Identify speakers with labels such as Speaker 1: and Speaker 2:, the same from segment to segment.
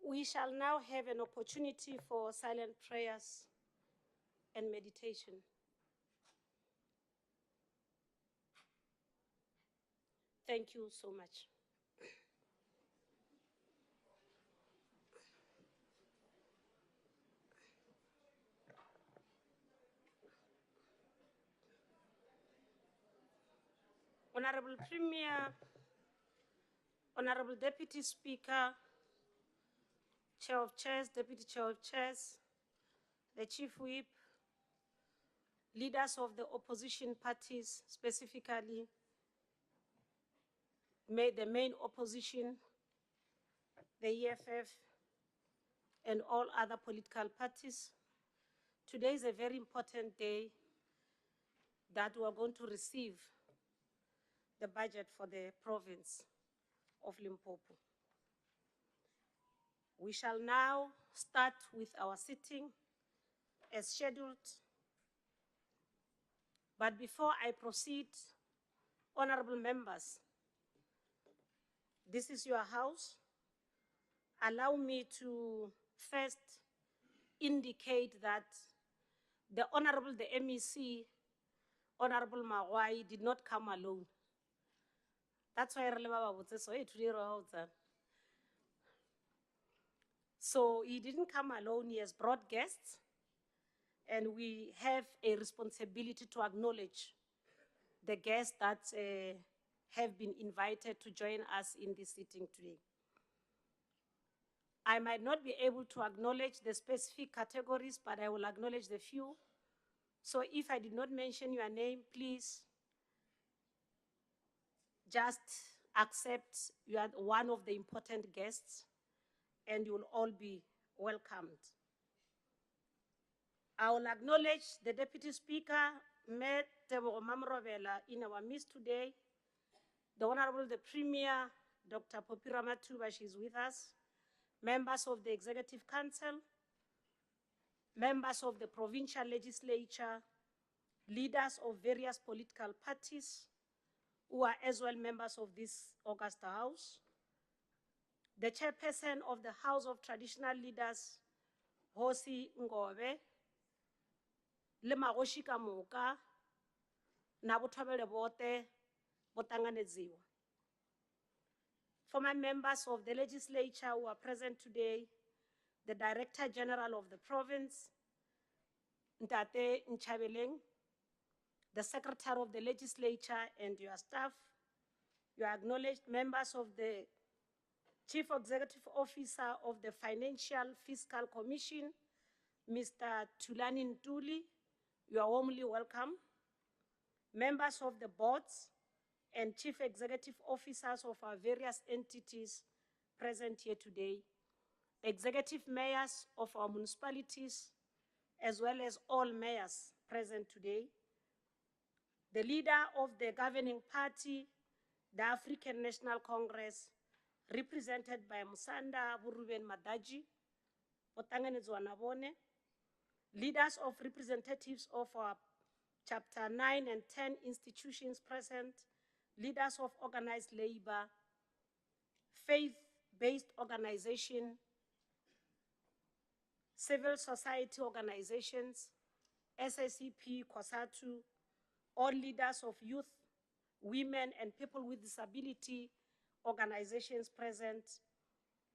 Speaker 1: We shall now have an opportunity for silent prayers and meditation. Thank you so much. Honorable Premier, Honorable Deputy Speaker, Chair of Chairs, Deputy Chair of Chairs, the Chief Whip, leaders of the opposition parties, specifically the main opposition, the EFF, and all other political parties. Today is a very important day that we are going to receive the budget for the province of Limpopo. We shall now start with our sitting as scheduled. But before I proceed, honorable members, this is your house. Allow me to first indicate that the Honorable, the MEC, Honorable Mawai, did not come alone. That's why I remember so he didn't come alone, he has brought guests, and we have a responsibility to acknowledge the guests that have been invited to join us in this sitting today. I might not be able to acknowledge the specific categories, but I will acknowledge the few. So if I did not mention your name, please just accept you are one of the important guests, and you will all be welcomed. I will acknowledge the Deputy Speaker, Mayor Tebogo Mamrobela, in our midst today. The Honorable the Premier, Dr. Popira Matuba, she's with us. Members of the Executive Council, members of the Provincial Legislature, leaders of various political parties, who are as well members of this Augusta House, the chairperson of the House of Traditional Leaders, Hosi Ngobe, le magoshi ka moka, na bothobele bote, botanganedziwa. Former members of the legislature who are present today, the Director General of the province, Ntate Nchabeleng, the Secretary of the legislature and your staff, your acknowledged members of the Chief Executive Officer of the Financial Fiscal Commission, Mr. Tulani Ntuli, you are warmly welcome. Members of the boards and Chief Executive Officers of our various entities present here today, executive mayors of our municipalities, as well as all mayors present today, the leader of the governing party, the African National Congress, represented by Musanda Buruben Madaji, Otanganezwa Nabone, leaders of representatives of our Chapter 9 and 10 institutions present, leaders of organized labor, faith-based organization, civil society organizations, SSCP, COSATU, all leaders of youth, women, and people with disability organizations present,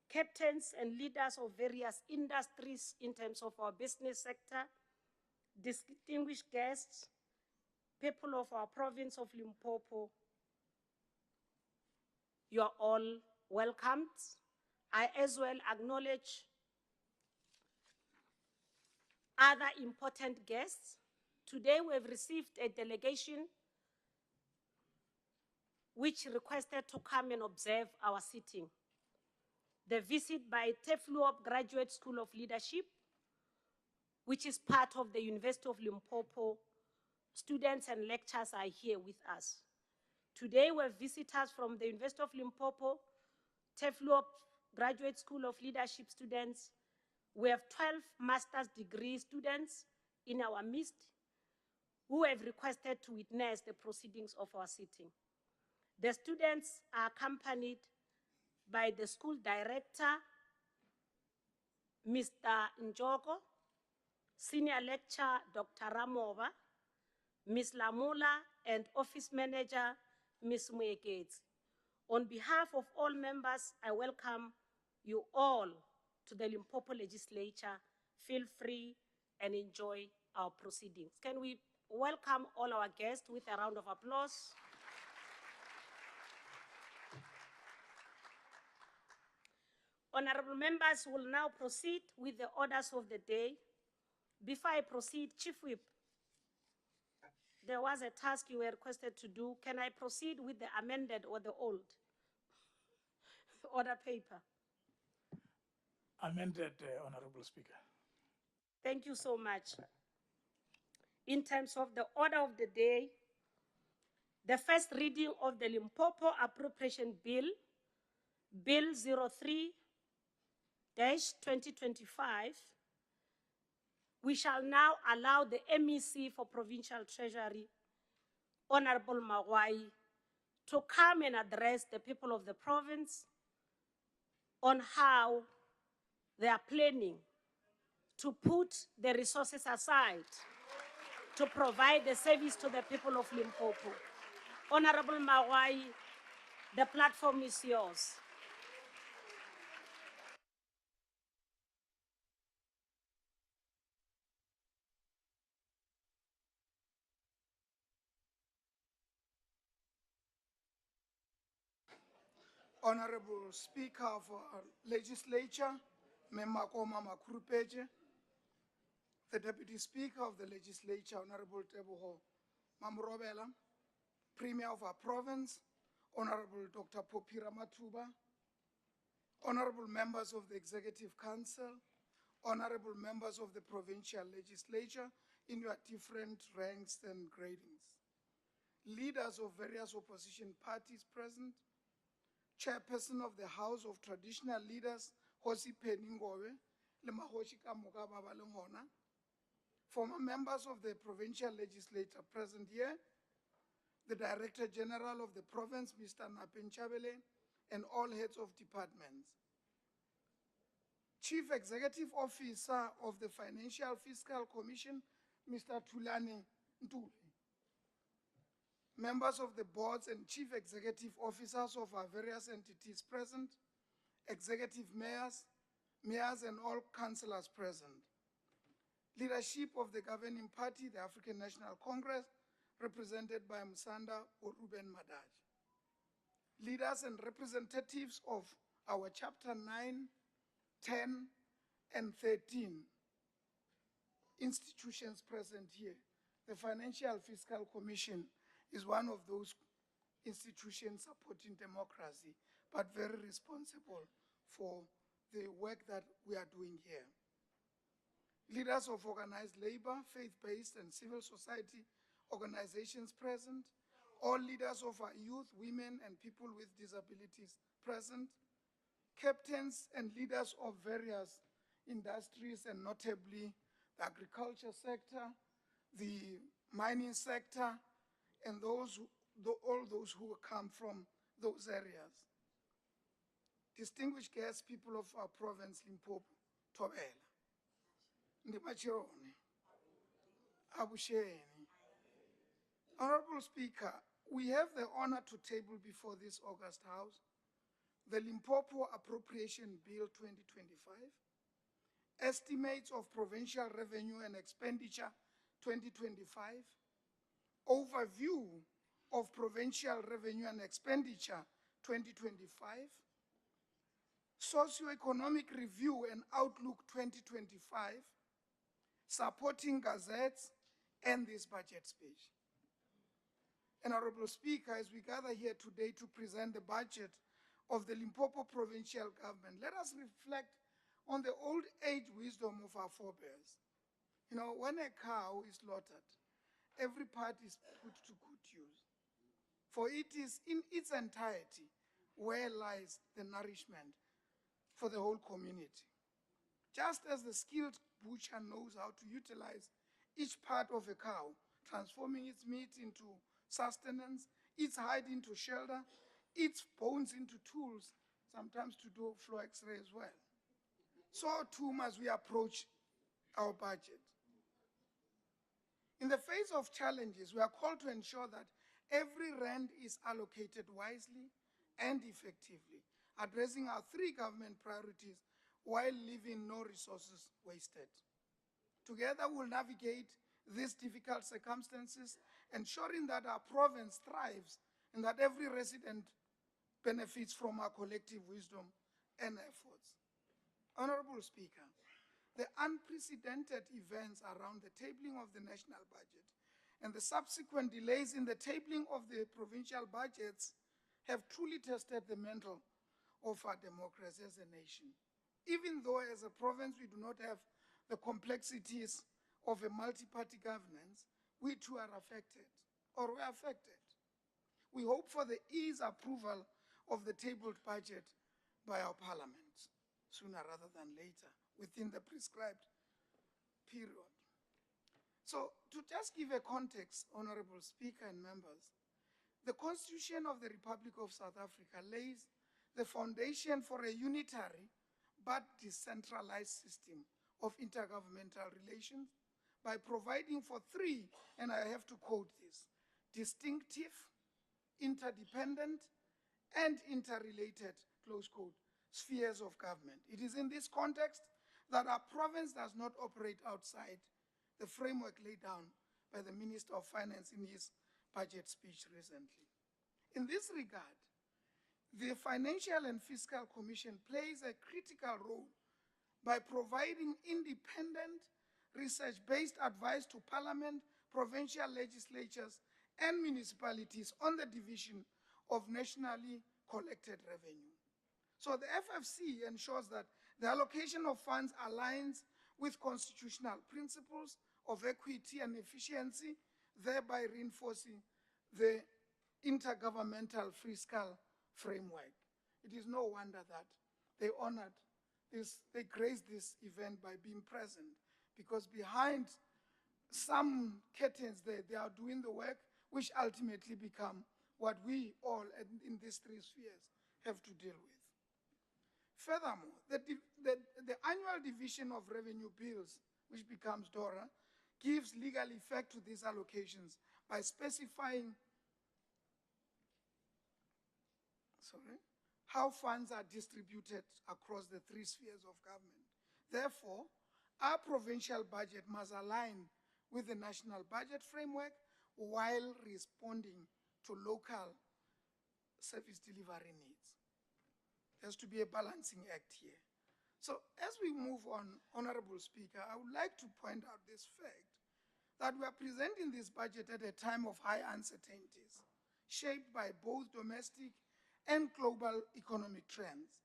Speaker 1: captains and leaders of various industries in terms of our business sector, distinguished guests, people of our province of Limpopo, you are all welcomed. I as well acknowledge other important guests. Today we have received a delegation which requested to come and observe our sitting. The visit by Tefluop Graduate School of Leadership, which is part of the University of Limpopo. Students and lecturers are here with us. Today we have visitors from the University of Limpopo, Tefluop Graduate School of Leadership students. We have 12 master's degree students in our midst who have requested to witness the proceedings of our sitting. The students are accompanied by the school director, Mr. Njoko, Senior Lecturer Dr. Ramova, Ms. Lamula, and Office Manager Ms. Mueketsi. On behalf of all members, I welcome you all to the Limpopo Legislature. Feel free and enjoy our proceedings. Can we welcome all our guests with a round of applause? Honorable members will now proceed with the orders of the day. Before I proceed, Chief Whip, there was a task you were requested to do. Can I proceed with the amended or the old order paper?
Speaker 2: Amended, Honorable Speaker.
Speaker 1: Thank you so much. In terms of the order of the day, the first reading of the Limpopo Appropriation Bill, Bill 03-2025, we shall now allow the MEC for Provincial Treasury, Honorable Magwai, to come and address the people of the province on how they are planning to put the resources aside to provide the service to the people of Limpopo. Honorable Magwai, the platform is yours.
Speaker 3: Honorable Speaker of Legislature, Memakoma Makurupeje, the Deputy Speaker of the Legislature, Honorable Teboho Mamurobela, Premier of our province, Honorable Dr. Popira Matuba, Honorable members of the Executive Council, Honorable members of the Provincial Legislature in your different ranks and gradings, leaders of various opposition parties present, Chairperson of the House of Traditional Leaders, Hosi Peningove, Lemahoshi Kamuka Baba Lengona, former members of the Provincial Legislature present here, the Director General of the province, Mr. Napen Chabele, and all heads of departments. Chief Executive Officer of the Financial Fiscal Commission, Mr. Tulani Ntuli. Members of the boards and chief executive officers of our various entities present, executive mayors and all councillors present. Leadership of the governing party, the African National Congress, represented by Msanda or Ruben Madaj. Leaders and representatives of our chapter 9, 10, and 13 institutions present here. The Financial Fiscal Commission is one of those institutions supporting democracy, but very responsible for the work that we are doing here. Leaders of organized labor, faith-based and civil society organizations present, all leaders of our youth, women and people with disabilities present, captains and leaders of various industries and notably the agriculture sector, the mining sector, and all those who come from those areas. Distinguished guests, people of our province, Limpopo, Tobela, Ndimachirone, Abusheni. Honorable Speaker, we have the honor to table before this August House the Limpopo Appropriation Bill 2025, Estimates of Provincial Revenue and Expenditure 2025, Overview of Provincial Revenue and Expenditure 2025, Socioeconomic Review and Outlook 2025, Supporting Gazettes, and this budget speech. Honorable Speaker, as we gather here today to present the budget of the Limpopo Provincial Government, let us reflect on the old age wisdom of our forebears. You know, when a cow is slaughtered, every part is put to good use. For it is in its entirety where lies the nourishment for the whole community. Just as the skilled butcher knows how to utilize each part of a cow, transforming its meat into sustenance, its hide into shelter, its bones into tools, sometimes to do floor x-ray as well. So too must we approach our budget. In the face of challenges, we are called to ensure that every rand is allocated wisely and effectively, addressing our three government priorities while leaving no resources wasted. Together, we'll navigate these difficult circumstances, ensuring that our province thrives and that every resident benefits from our collective wisdom and efforts. Honorable Speaker, the unprecedented events around the tabling of the national budget and the subsequent delays in the tabling of the provincial budgets have truly tested the mettle of our democracy as a nation. Even though as a province we do not have the complexities of a multi-party governance, we too are affected, or were affected. We hope for the ease approval of the tabled budget by our parliament, sooner rather than later, within the prescribed period. So, to just give a context, Honorable Speaker and members, the Constitution of the Republic of South Africa lays the foundation for a unitary but decentralized system of intergovernmental relations by providing for three, and I have to quote this, distinctive, interdependent, and interrelated, close quote, spheres of government. It is in this context that our province does not operate outside the framework laid down by the Minister of Finance in his budget speech recently. In this regard, the Financial and Fiscal Commission plays a critical role by providing independent, research-based advice to Parliament, provincial legislatures, and municipalities on the division of nationally collected revenue. So the FFC ensures that the allocation of funds aligns with constitutional principles of equity and efficiency, thereby reinforcing the intergovernmental fiscal framework. It is no wonder that they honored this, they graced this event by being present, because behind some curtains there, they are doing the work which ultimately become what we all in these three spheres have to deal with. Furthermore, the annual division of revenue bills, which becomes DORA, gives legal effect to these allocations by specifying how funds are distributed across the three spheres of government. Therefore, our provincial budget must align with the national budget framework while responding to local service delivery needs. There has to be a balancing act here. So as we move on, Honorable Speaker, I would like to point out this fact that we are presenting this budget at a time of high uncertainties, shaped by both domestic and global economic trends.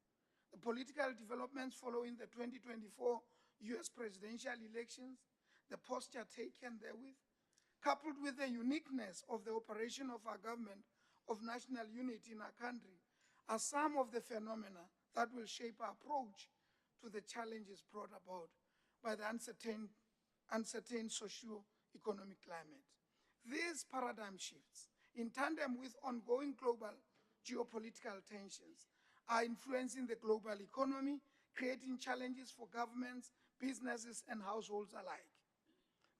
Speaker 3: The political developments following the 2024 US presidential elections, the posture taken therewith, coupled with the uniqueness of the operation of our government of national unity in our country, are some of the phenomena that will shape our approach to the challenges brought about by the uncertain socio-economic climate. These paradigm shifts, in tandem with ongoing global geopolitical tensions, are influencing the global economy, creating challenges for governments, businesses, and households alike.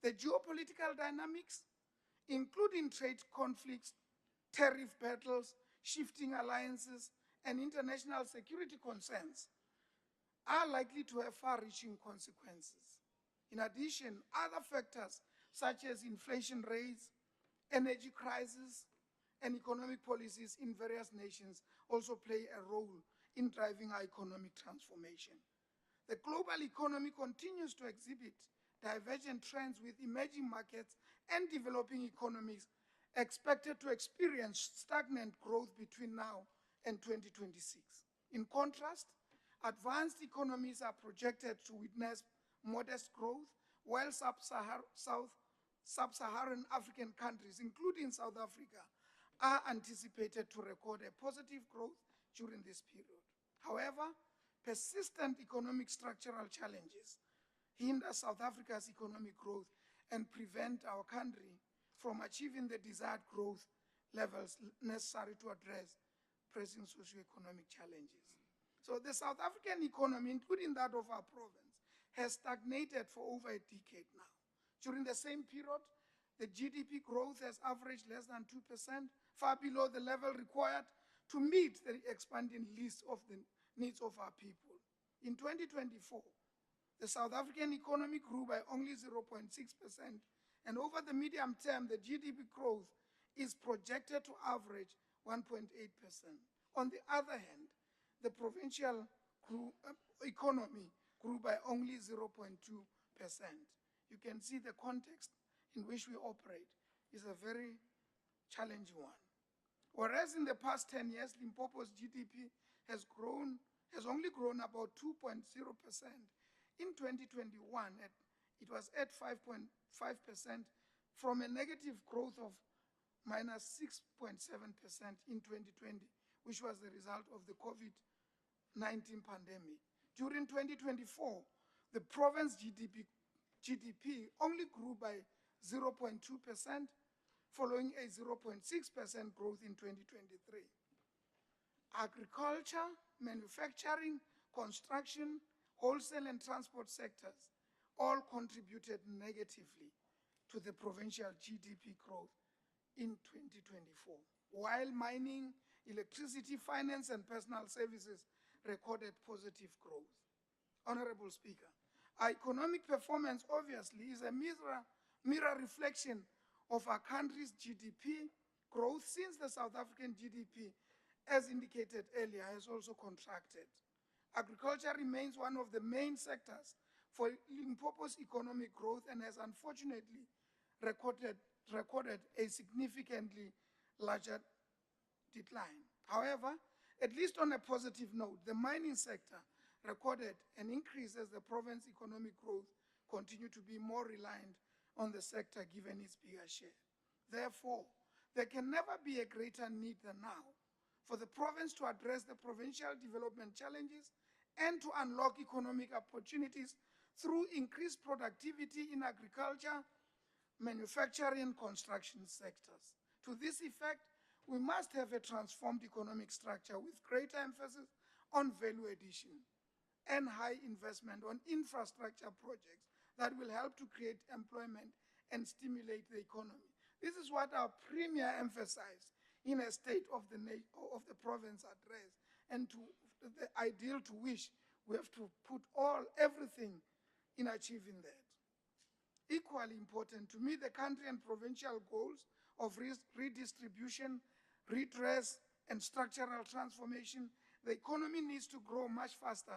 Speaker 3: The geopolitical dynamics, including trade conflicts, tariff battles, shifting alliances, and international security concerns, are likely to have far-reaching consequences. In addition, other factors such as inflation rates, energy crisis, and economic policies in various nations also play a role in driving our economic transformation. The global economy continues to exhibit divergent trends, with emerging markets and developing economies expected to experience stagnant growth between now and 2026. In contrast, advanced economies are projected to witness modest growth, while sub-Saharan African countries, including South Africa, are anticipated to record a positive growth during this period. However, persistent economic structural challenges hinder South Africa's economic growth and prevent our country from achieving the desired growth levels necessary to address pressing socioeconomic challenges. So the South African economy, including that of our province, has stagnated for over a decade now. During the same period, the GDP growth has averaged less than 2%, far below the level required to meet the expanding list of the needs of our people. In 2024, the South African economy grew by only 0.6%, and over the medium term, the GDP growth is projected to average 1.8%. On the other hand, the provincial economy grew by only 0.2%. You can see the context in which we operate is a very challenging one. Whereas in the past 10 years, Limpopo's GDP has only grown about 2.0%. In 2021, it was at 5.5% from a negative growth of minus 6.7% in 2020, which was the result of the COVID-19 pandemic. During 2024, the province GDP only grew by 0.2%, following a 0.6% growth in 2023. Agriculture, manufacturing, construction, wholesale and transport sectors all contributed negatively to the provincial GDP growth in 2024, while mining, electricity, finance, and personal services recorded positive growth. Honorable Speaker, our economic performance obviously is a mirror reflection of our country's GDP growth, since the South African GDP, as indicated earlier, has also contracted. Agriculture remains one of the main sectors for Limpopo's economic growth and has unfortunately recorded a significantly larger decline. However, at least on a positive note, the mining sector recorded an increase as the province's economic growth continued to be more reliant on the sector given its bigger share. Therefore, there can never be a greater need than now for the province to address the provincial development challenges and to unlock economic opportunities through increased productivity in agriculture, manufacturing, and construction sectors. To this effect, we must have a transformed economic structure with greater emphasis on value addition and high investment on infrastructure projects that will help to create employment and stimulate the economy. This is what our Premier emphasized in a State of the Province address, and to the ideal to which we have to put everything in achieving that. Equally important, to meet the country and provincial goals of redistribution, redress, and structural transformation, the economy needs to grow much faster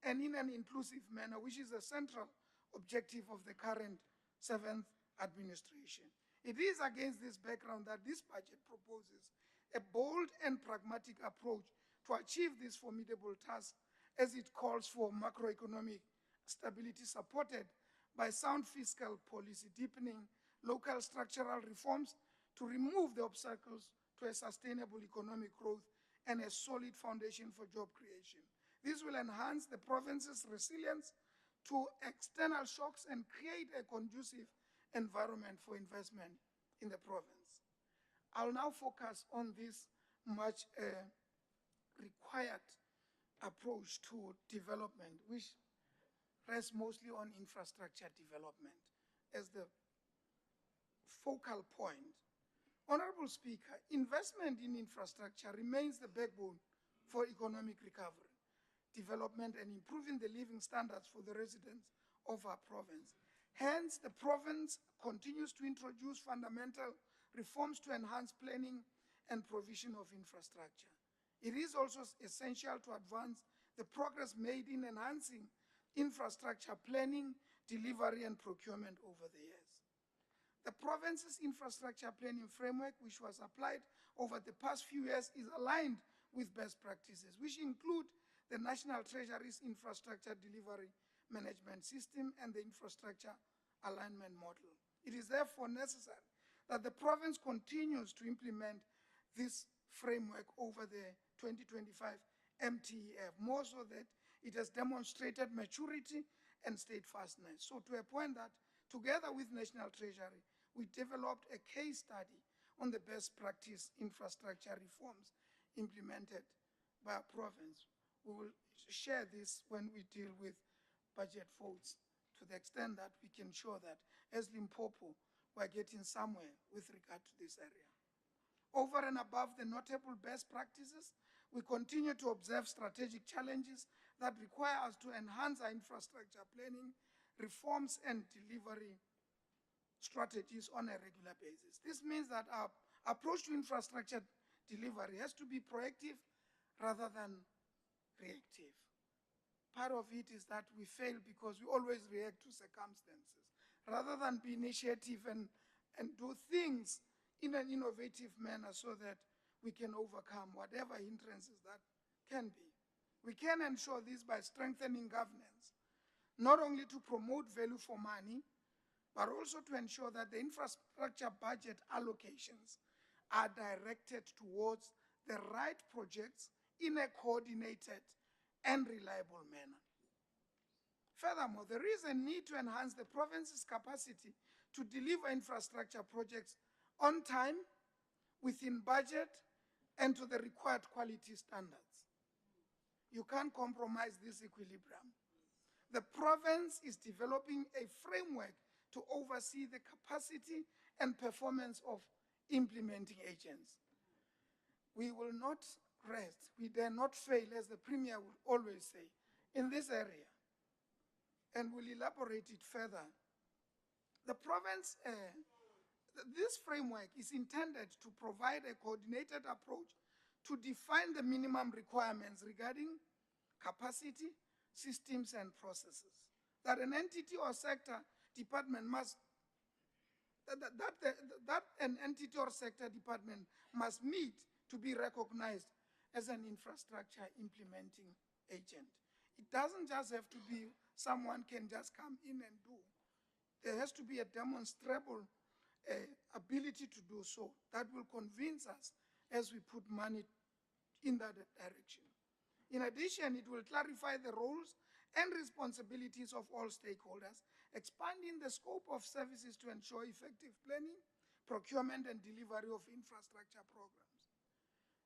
Speaker 3: and in an inclusive manner, which is a central objective of the current 7th administration. It is against this background that this budget proposes a bold and pragmatic approach to achieve this formidable task, as it calls for macroeconomic stability supported by sound fiscal policy, deepening local structural reforms to remove the obstacles to a sustainable economic growth and a solid foundation for job creation. This will enhance the province's resilience to external shocks and create a conducive environment for investment in the province. I'll now focus on this much required approach to development, which rests mostly on infrastructure development as the focal point. Honorable Speaker, investment in infrastructure remains the backbone for economic recovery, development, and improving the living standards for the residents of our province. Hence, the province continues to introduce fundamental reforms to enhance planning and provision of infrastructure. It is also essential to advance the progress made in enhancing infrastructure planning, delivery, and procurement over the years. The province's infrastructure planning framework, which was applied over the past few years, is aligned with best practices, which include the National Treasury's Infrastructure Delivery Management System and the Infrastructure Alignment Model. It is therefore necessary that the province continues to implement this framework over the 2025 MTEF, more so that it has demonstrated maturity and steadfastness. So to a point that, together with National Treasury, we developed a case study on the best practice infrastructure reforms implemented by our province, we will share this when we deal with budget votes, to the extent that we can show that as Limpopo, we're getting somewhere with regard to this area. Over and above the notable best practices, we continue to observe strategic challenges that require us to enhance our infrastructure planning, reforms, and delivery strategies on a regular basis. This means that our approach to infrastructure delivery has to be proactive rather than reactive. Part of it is that we fail because we always react to circumstances rather than be initiative and do things in an innovative manner so that we can overcome whatever hindrances that can be. We can ensure this by strengthening governance, not only to promote value for money, but also to ensure that the infrastructure budget allocations are directed towards the right projects in a coordinated and reliable manner. Furthermore, there is a need to enhance the province's capacity to deliver infrastructure projects on time, within budget, and to the required quality standards. You can't compromise this equilibrium. The province is developing a framework to oversee the capacity and performance of implementing agents. We will not rest, we dare not fail, as the Premier will always say, in this area, and will elaborate it further. The province, this framework is intended to provide a coordinated approach to define the minimum requirements regarding capacity, systems, and processes that an entity or sector department must an entity or sector department must meet to be recognized as an infrastructure implementing agent. It doesn't just have to be someone can just come in and do. There has to be a demonstrable ability to do so that will convince us as we put money in that direction. In addition, it will clarify the roles and responsibilities of all stakeholders, expanding the scope of services to ensure effective planning, procurement, and delivery of infrastructure programs.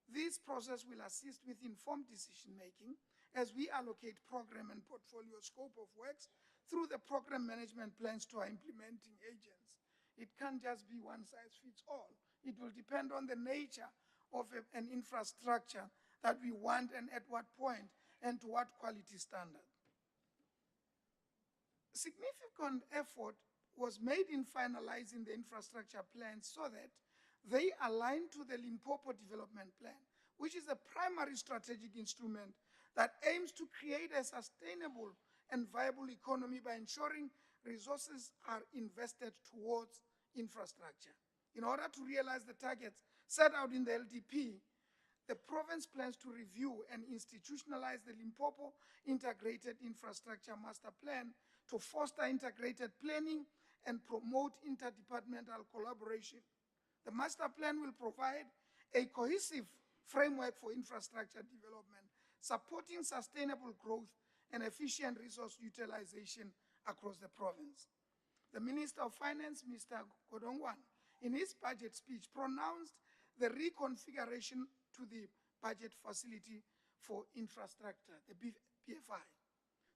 Speaker 3: This process will assist with informed decision-making as we allocate program and portfolio scope of works through the program management plans to our implementing agents. It can't just be one size fits all. It will depend on the nature of an infrastructure that we want and at what point and to what quality standard. Significant effort was made in finalizing the infrastructure plans so that they align to the Limpopo Development Plan, which is a primary strategic instrument that aims to create a sustainable and viable economy by ensuring resources are invested towards infrastructure. In order to realize the targets set out in the LDP, the province plans to review and institutionalize the Limpopo Integrated Infrastructure Master Plan to foster integrated planning and promote interdepartmental collaboration. The master plan will provide a cohesive framework for infrastructure development, supporting sustainable growth and efficient resource utilization across the province. The Minister of Finance, Mr. Godongwana, in his budget speech, pronounced the reconfiguration to the budget facility for infrastructure, the BFI,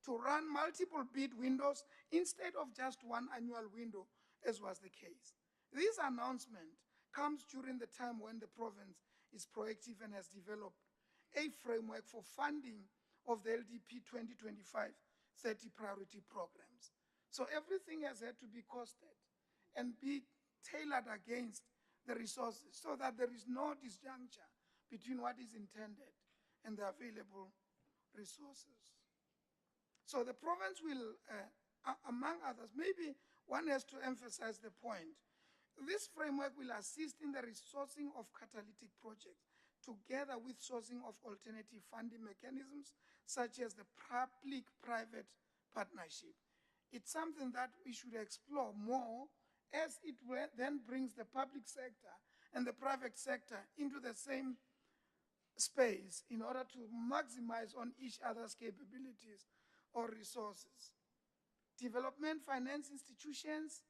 Speaker 3: to run multiple bid windows instead of just one annual window, as was the case. This announcement comes during the time when the province is proactive and has developed a framework for funding of the LDP 2025-30 priority programs. So everything has had to be costed and be tailored against the resources so that there is no disjuncture between what is intended and the available resources. So the province will, among others, maybe one has to emphasize the point. This framework will assist in the resourcing of catalytic projects, together with sourcing of alternative funding mechanisms, such as the public-private partnership. It's something that we should explore more, as it then brings the public sector and the private sector into the same space in order to maximize on each other's capabilities or resources. Development finance institutions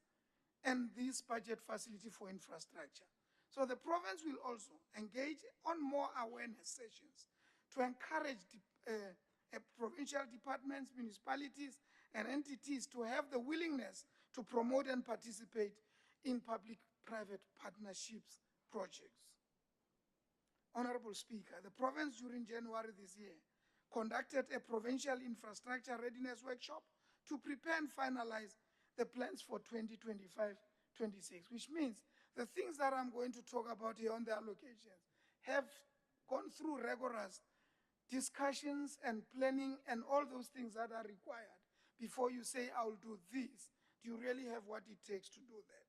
Speaker 3: and this budget facility for infrastructure. So the province will also engage on more awareness sessions to encourage provincial departments, municipalities, and entities to have the willingness to promote and participate in public-private partnerships projects. Honorable Speaker, the province during January this year conducted a provincial infrastructure readiness workshop to prepare and finalize the plans for 2025-26, which means the things that I'm going to talk about here on the allocations have gone through rigorous discussions and planning and all those things that are required before you say, I'll do this. Do you really have what it takes to do that?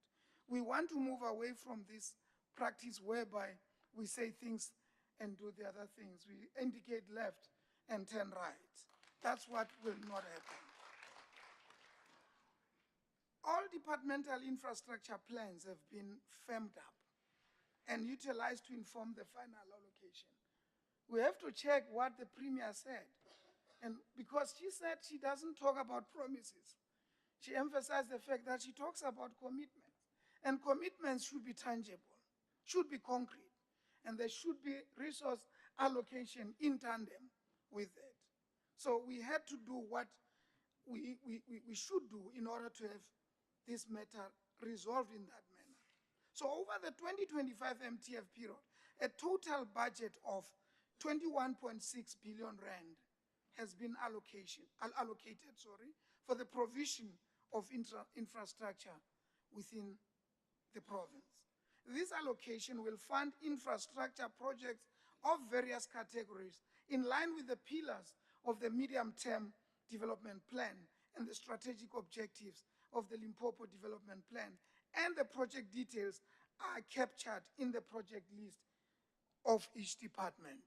Speaker 3: We want to move away from this practice whereby we say things and do the other things. We indicate left and turn right. That's what will not happen. All departmental infrastructure plans have been firmed up and utilized to inform the final allocation. We have to check what the Premier said. And because she said she doesn't talk about promises, she emphasized the fact that she talks about commitments. And commitments should be tangible, should be concrete, and there should be resource allocation in tandem with it. So we had to do what we should do in order to have this matter resolved in that manner. So over the 2025 MTF period, a total budget of 21.6 billion rand has been allocated for the provision of infrastructure within the province. This allocation will fund infrastructure projects of various categories in line with the pillars of the medium-term development plan and the strategic objectives of the Limpopo development plan, and the project details are captured in the project list of each department.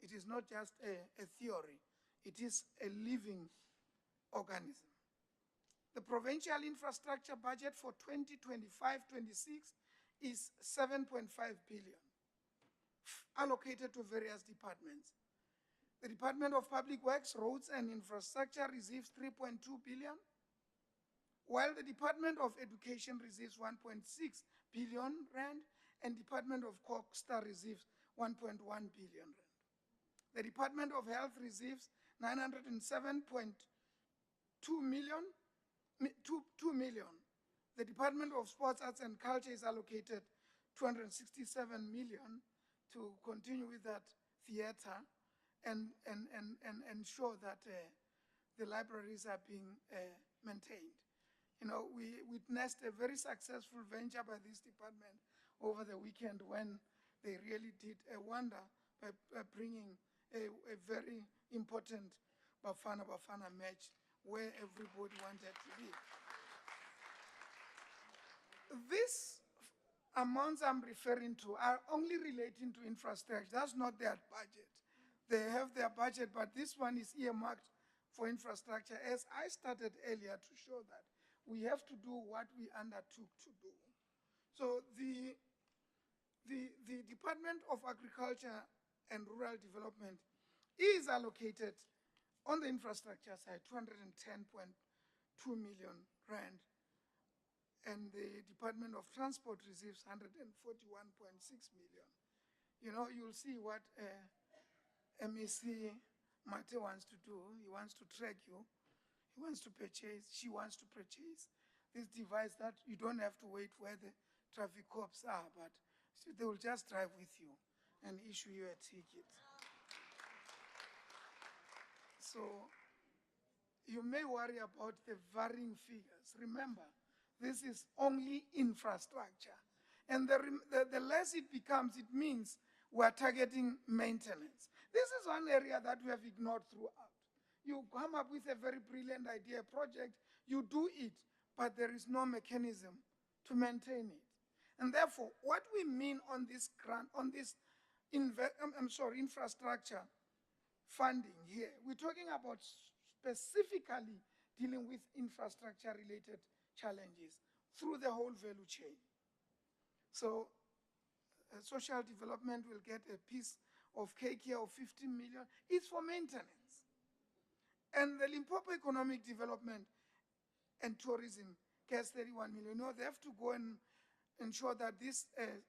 Speaker 3: It is not just a theory, it is a living organism. The provincial infrastructure budget for 2025-26 is 7.5 billion, allocated to various departments. The Department of Public Works, Roads and Infrastructure receives 3.2 billion, while the Department of Education receives 1.6 billion rand, and Department of Costa receives 1.1 billion rand. The Department of Health receives 907.2 million. 2 million. The Department of Sports, Arts and Culture is allocated 267 million to continue with that theater and ensure that the libraries are being maintained. You know, we witnessed a very successful venture by this department over the weekend when they really did a wonder by bringing a very important Bafana Bafana match where everybody wanted to be. These amounts I'm referring to are only relating to infrastructure. That's not their budget. They have their budget, but this one is earmarked for infrastructure, as I started earlier to show that we have to do what we undertook to do. So the Department of Agriculture and Rural Development is allocated on the infrastructure side 210.2 million rand, and the Department of Transport receives 141.6 million. You know, you'll see what MEC Mate wants to do. He wants to track you. He wants to purchase, she wants to purchase this device that you don't have to wait where the traffic cops are, but they will just drive with you and issue you a ticket. So you may worry about the varying figures. Remember, this is only infrastructure. And the less it becomes, it means we're targeting maintenance. This is one area that we have ignored throughout. You come up with a very brilliant idea, project, you do it, but there is no mechanism to maintain it. And therefore, what we mean on this grant, on this infrastructure funding here, we're talking about specifically dealing with infrastructure-related challenges through the whole value chain. So social development will get a piece of cake here of 15 million. It's for maintenance. And the Limpopo Economic Development and Tourism gets 31 million. You know, they have to go and ensure that these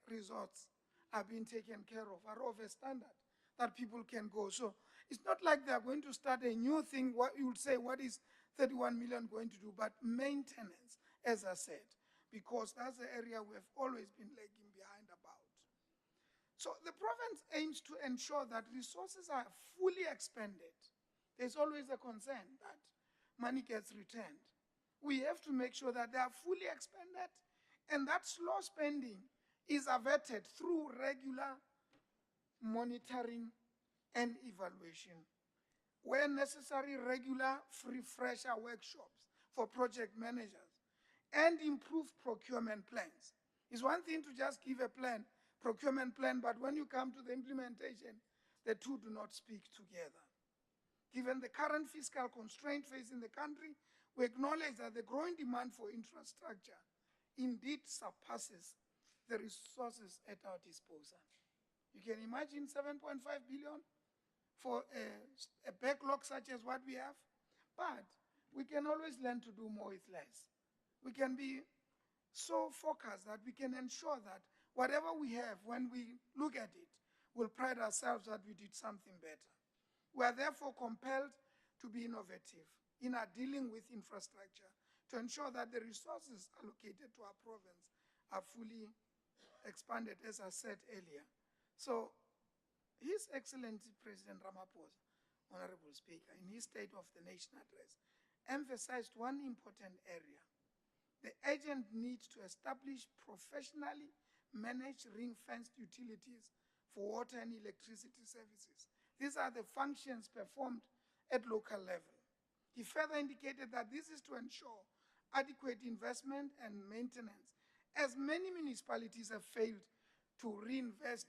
Speaker 3: resorts are being taken care of, are of a standard that people can go. So It's not like they're going to start a new thing. What you would say, what is 31 million going to do? But maintenance, as I said, because that's the area we have always been lagging behind about. So the province aims to ensure that resources are fully expended. There's always a concern that money gets returned. We have to make sure that they are fully expended and that slow spending is averted through regular monitoring and evaluation. Where necessary, regular refresher workshops for project managers and improve procurement plans. It's one thing to just give a plan, procurement plan, but when you come to the implementation, the two do not speak together. Given the current fiscal constraint facing the country, we acknowledge that the growing demand for infrastructure indeed surpasses the resources at our disposal. You can imagine 7.5 billion for a backlog such as what we have, but we can always learn to do more with less. We can be so focused that we can ensure that whatever we have, when we look at it, we'll pride ourselves that we did something better. We are therefore compelled to be innovative in our dealing with infrastructure to ensure that the resources allocated to our province are fully expanded, as I said earlier. So, His Excellency President Ramaphosa, Honorable Speaker, in his State of the Nation address, emphasized one important area: the urgent need to establish professionally managed ring-fenced utilities for water and electricity services. These are the functions performed at local level. He further indicated that this is to ensure adequate investment and maintenance, as many municipalities have failed to reinvest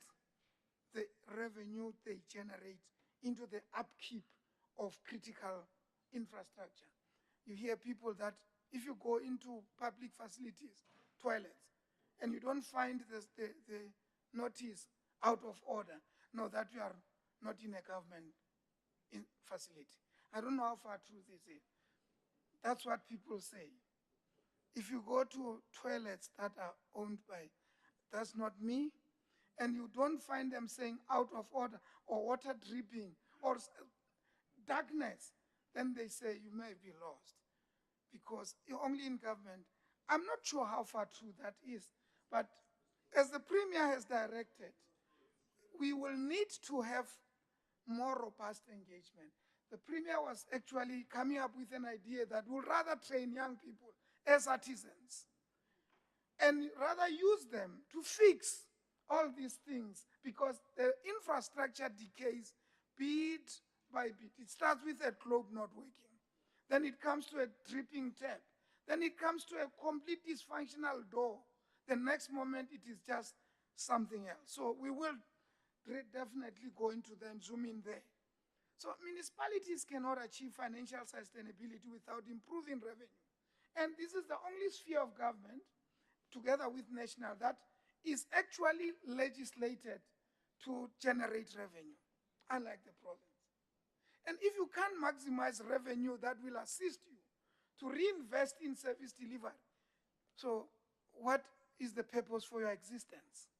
Speaker 3: the revenue they generate into the upkeep of critical infrastructure. You hear people that if you go into public facilities, toilets, and you don't find the notice out of order, know that you are not in a government facility. I don't know how far true this is. That's what people say. If you go to toilets that are owned by, that's not me, and you don't find them saying out of order or water dripping or darkness, then they say you may be lost because you're only in government. I'm not sure how far true that is, but as the Premier has directed, we will need to have more robust engagement. The Premier was actually coming up with an idea that we'll rather train young people as artisans and rather use them to fix all these things, because the infrastructure decays bit by bit. It starts with a globe not working. Then it comes to a dripping tap. Then it comes to a complete dysfunctional door. The next moment it is just something else. So we will definitely go into them, zoom in there. So municipalities cannot achieve financial sustainability without improving revenue. And this is the only sphere of government, together with national, that is actually legislated to generate revenue, unlike the province. And if you can't maximize revenue that will assist you to reinvest in service delivery, so what is the purpose for your existence?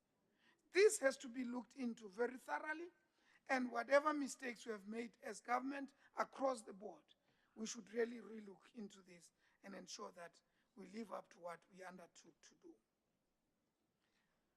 Speaker 3: This has to be looked into very thoroughly, and whatever mistakes we have made as government across the board, we should really relook into this and ensure that we live up to what we undertook to do.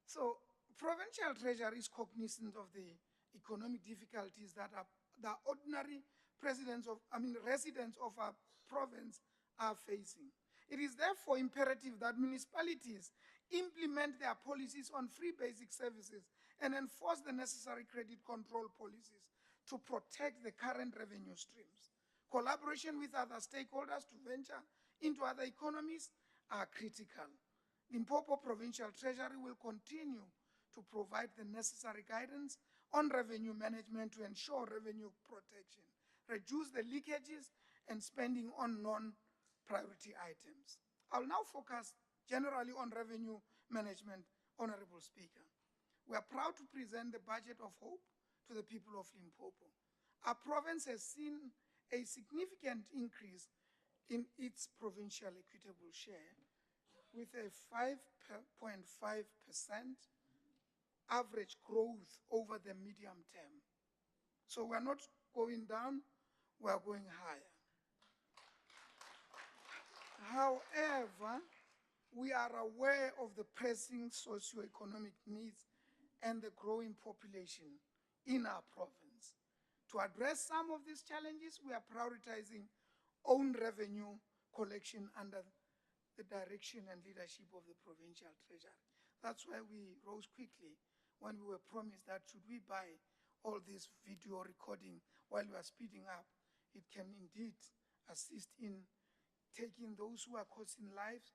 Speaker 3: So, Provincial Treasury is cognizant of the economic difficulties that the ordinary residents of our province are facing. It is therefore imperative that municipalities implement their policies on free basic services and enforce the necessary credit control policies to protect the current revenue streams. Collaboration with other stakeholders to venture into other economies are critical. Limpopo Provincial Treasury will continue to provide the necessary guidance on revenue management to ensure revenue protection, reduce the leakages and spending on non-priority items. I'll now focus generally on revenue management, Honorable Speaker. We are proud to present the budget of hope to the people of Limpopo. Our province has seen a significant increase in its provincial equitable share, with a 5.5% average growth over the medium term. So we're not going down, we are going higher. However, we are aware of the pressing socioeconomic needs and the growing population in our province. To address some of these challenges, we are prioritizing own revenue collection under the direction and leadership of the Provincial Treasury. That's why we rose quickly when we were promised that should we buy all this video recording while we are speeding up, it can indeed assist in taking those who are costing lives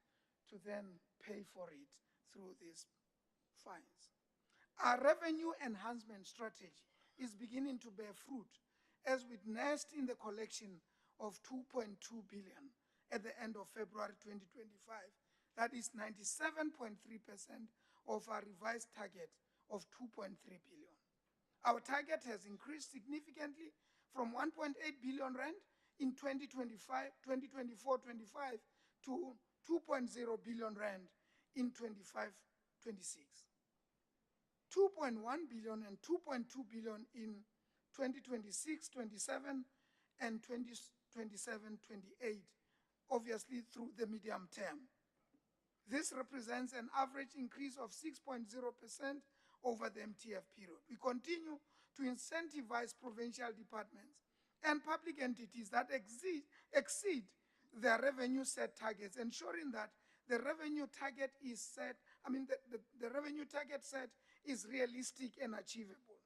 Speaker 3: to then pay for it through these fines. Our revenue enhancement strategy is beginning to bear fruit, as witnessed in the collection of 2.2 billion at the end of February 2025. That is 97.3% of our revised target of 2.3 billion. Our target has increased significantly from 1.8 billion rand in 2024-25 to 2.0 billion rand in 25-26. 2.1 billion and 2.2 billion in 2026-27 and 2027-28, obviously through the medium term. This represents an average increase of 6.0% over the MTF period. We continue to incentivize provincial departments and public entities that exceed their revenue set targets, ensuring that the revenue target is set, the revenue target set is realistic and achievable.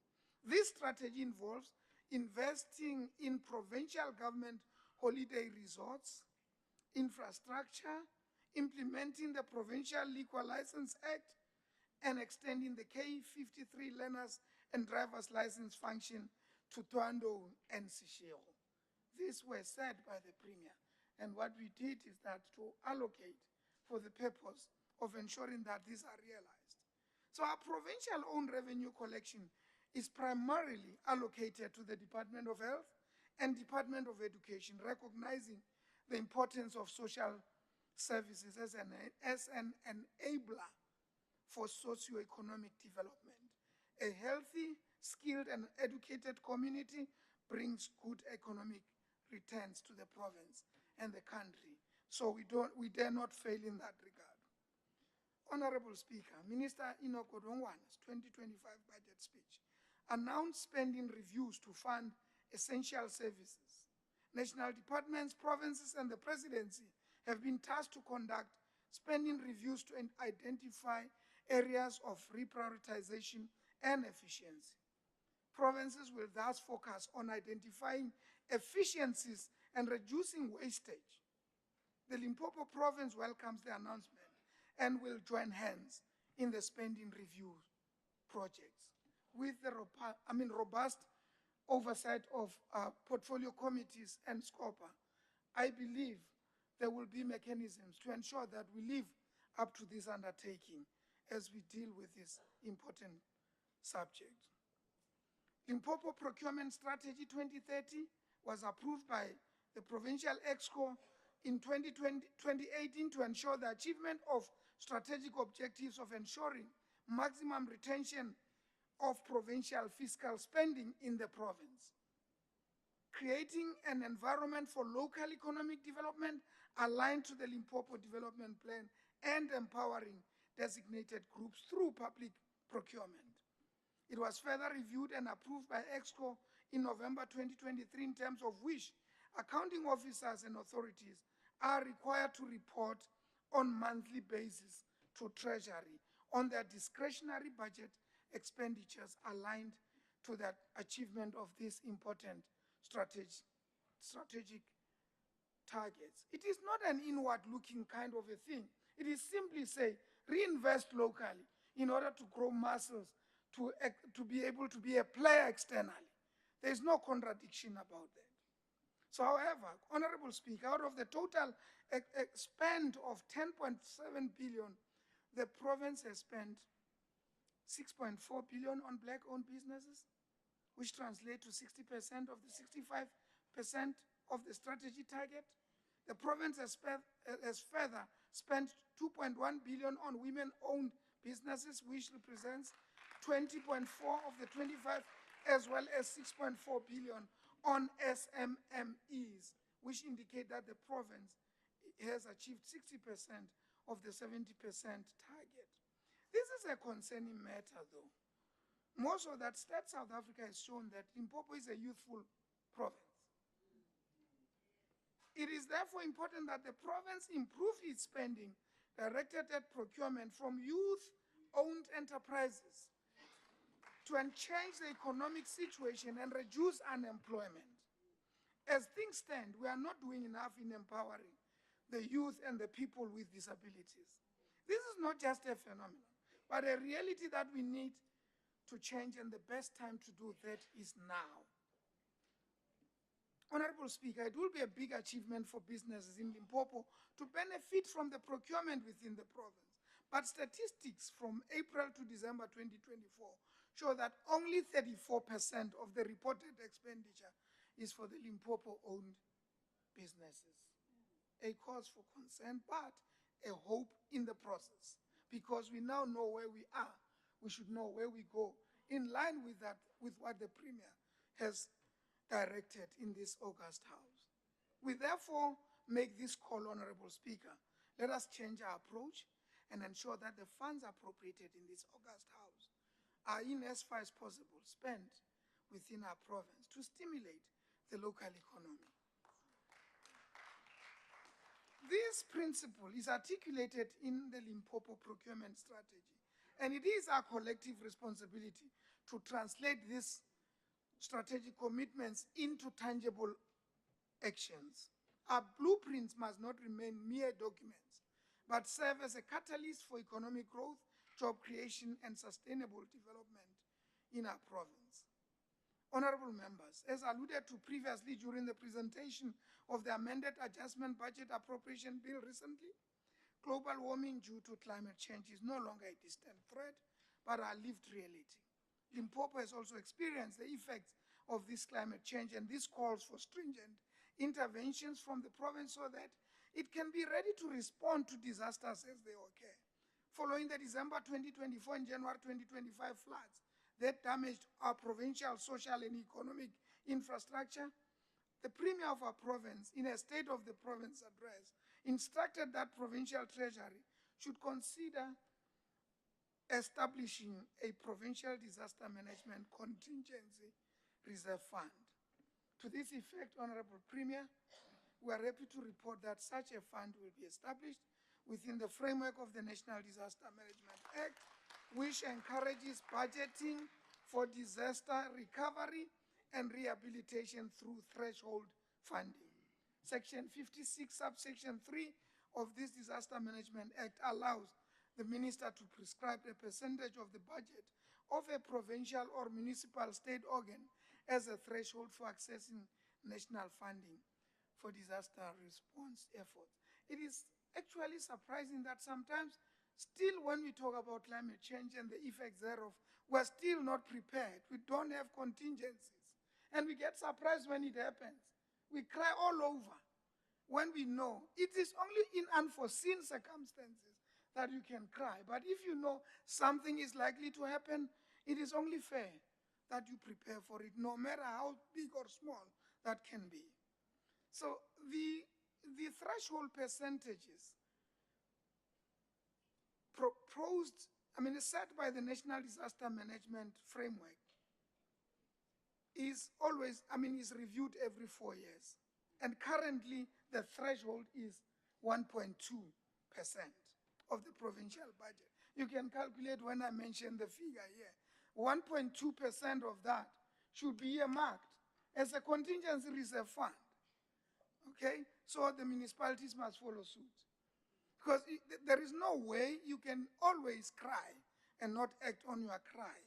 Speaker 3: This strategy involves investing in provincial government holiday resorts, infrastructure, implementing the Provincial Liquor License Act, and extending the K53 learners and driver's license function to Tuando and Seshego. These were said by the Premier, and what we did is that to allocate for the purpose of ensuring that these are realized. So our provincial own revenue collection is primarily allocated to the Department of Health and Department of Education, recognizing the importance of social services as an enabler for socioeconomic development. A healthy, skilled, and educated community brings good economic returns to the province and the country. So we dare not fail in that regard. Honorable Speaker, Minister Enoch Godongwana's 2025 budget speech announced spending reviews to fund essential services. National departments, provinces, and the presidency have been tasked to conduct spending reviews to identify areas of reprioritization and efficiency. Provinces will thus focus on identifying efficiencies and reducing wastage. The Limpopo province welcomes the announcement and will join hands in the spending review projects. With the robust oversight of portfolio committees and SCOPA, I believe there will be mechanisms to ensure that we live up to this undertaking as we deal with this important subject. Limpopo Procurement Strategy 2030 was approved by the Provincial Exco in 2018 to ensure the achievement of strategic objectives of ensuring maximum retention of provincial fiscal spending in the province, creating an environment for local economic development aligned to the Limpopo Development Plan, and empowering designated groups through public procurement. It was further reviewed and approved by Exco in November 2023, in terms of which accounting officers and authorities are required to report on a monthly basis to Treasury on their discretionary budget expenditures aligned to the achievement of these important strategic targets. It is not an inward-looking kind of a thing. It is simply say, reinvest locally in order to grow muscles, to be able to be a player externally. There is no contradiction about that. So, however, Honorable Speaker, out of the total spend of 10.7 billion, the province has spent 6.4 billion on black-owned businesses, which translate to 60% of the 65% of the strategy target. The province has further spent 2.1 billion on women-owned businesses, which represents 20.4 of the 25, as well as 6.4 billion on SMMEs, which indicate that the province has achieved 60% of the 70% target. This is a concerning matter, though. Most of that Stats South Africa has shown that Limpopo is a youthful province. It is therefore important that the province improve its spending directed at procurement from youth-owned enterprises to change the economic situation and reduce unemployment. As things stand, we are not doing enough in empowering the youth and the people with disabilities. This is not just a phenomenon, but a reality that we need to change, and the best time to do that is now. Honorable Speaker, it will be a big achievement for businesses in Limpopo to benefit from the procurement within the province. But statistics from April to December 2024 show that only 34% of the reported expenditure is for the Limpopo-owned businesses. A cause for concern, but a hope in the process, because we now know where we are. We should know where we go, in line with that, with what the Premier has directed in this August House. We therefore make this call, Honorable Speaker. Let us change our approach and ensure that the funds appropriated in this August House are, in as far as possible, spent within our province to stimulate the local economy. This principle is articulated in the Limpopo procurement strategy, and it is our collective responsibility to translate these strategic commitments into tangible actions. Our blueprints must not remain mere documents, but serve as a catalyst for economic growth, job creation, and sustainable development in our province. Honorable members, as alluded to previously during the presentation of the amended adjustment budget appropriation bill recently, global warming due to climate change is no longer a distant threat, but a lived reality. Limpopo has also experienced the effects of this climate change, and this calls for stringent interventions from the province so that it can be ready to respond to disasters as they occur. Following the December 2024 and January 2025 floods that damaged our provincial social and economic infrastructure, the Premier of our province, in a State of the Province address, instructed that Provincial Treasury should consider establishing a Provincial Disaster Management Contingency Reserve Fund. To this effect, Honorable Premier, we are happy to report that such a fund will be established within the framework of the National Disaster Management Act, which encourages budgeting for disaster recovery and rehabilitation through threshold funding. Section 56, subsection 3 of this Disaster Management Act allows the minister to prescribe a percentage of the budget of a provincial or municipal state organ as a threshold for accessing national funding for disaster response efforts. It is actually surprising that sometimes, still when we talk about climate change and the effects thereof, we're still not prepared. We don't have contingencies. And we get surprised when it happens. We cry all over when we know it is only in unforeseen circumstances that you can cry. But if you know something is likely to happen, it is only fair that you prepare for it, no matter how big or small that can be. So the threshold percentages proposed, set by the National Disaster Management Framework is always, is reviewed every 4 years. And currently, the threshold is 1.2% of the provincial budget. You can calculate when I mention the figure here. 1.2% of that should be earmarked as a contingency reserve fund. Okay? So the municipalities must follow suit. Because there is no way you can always cry and not act on your cry.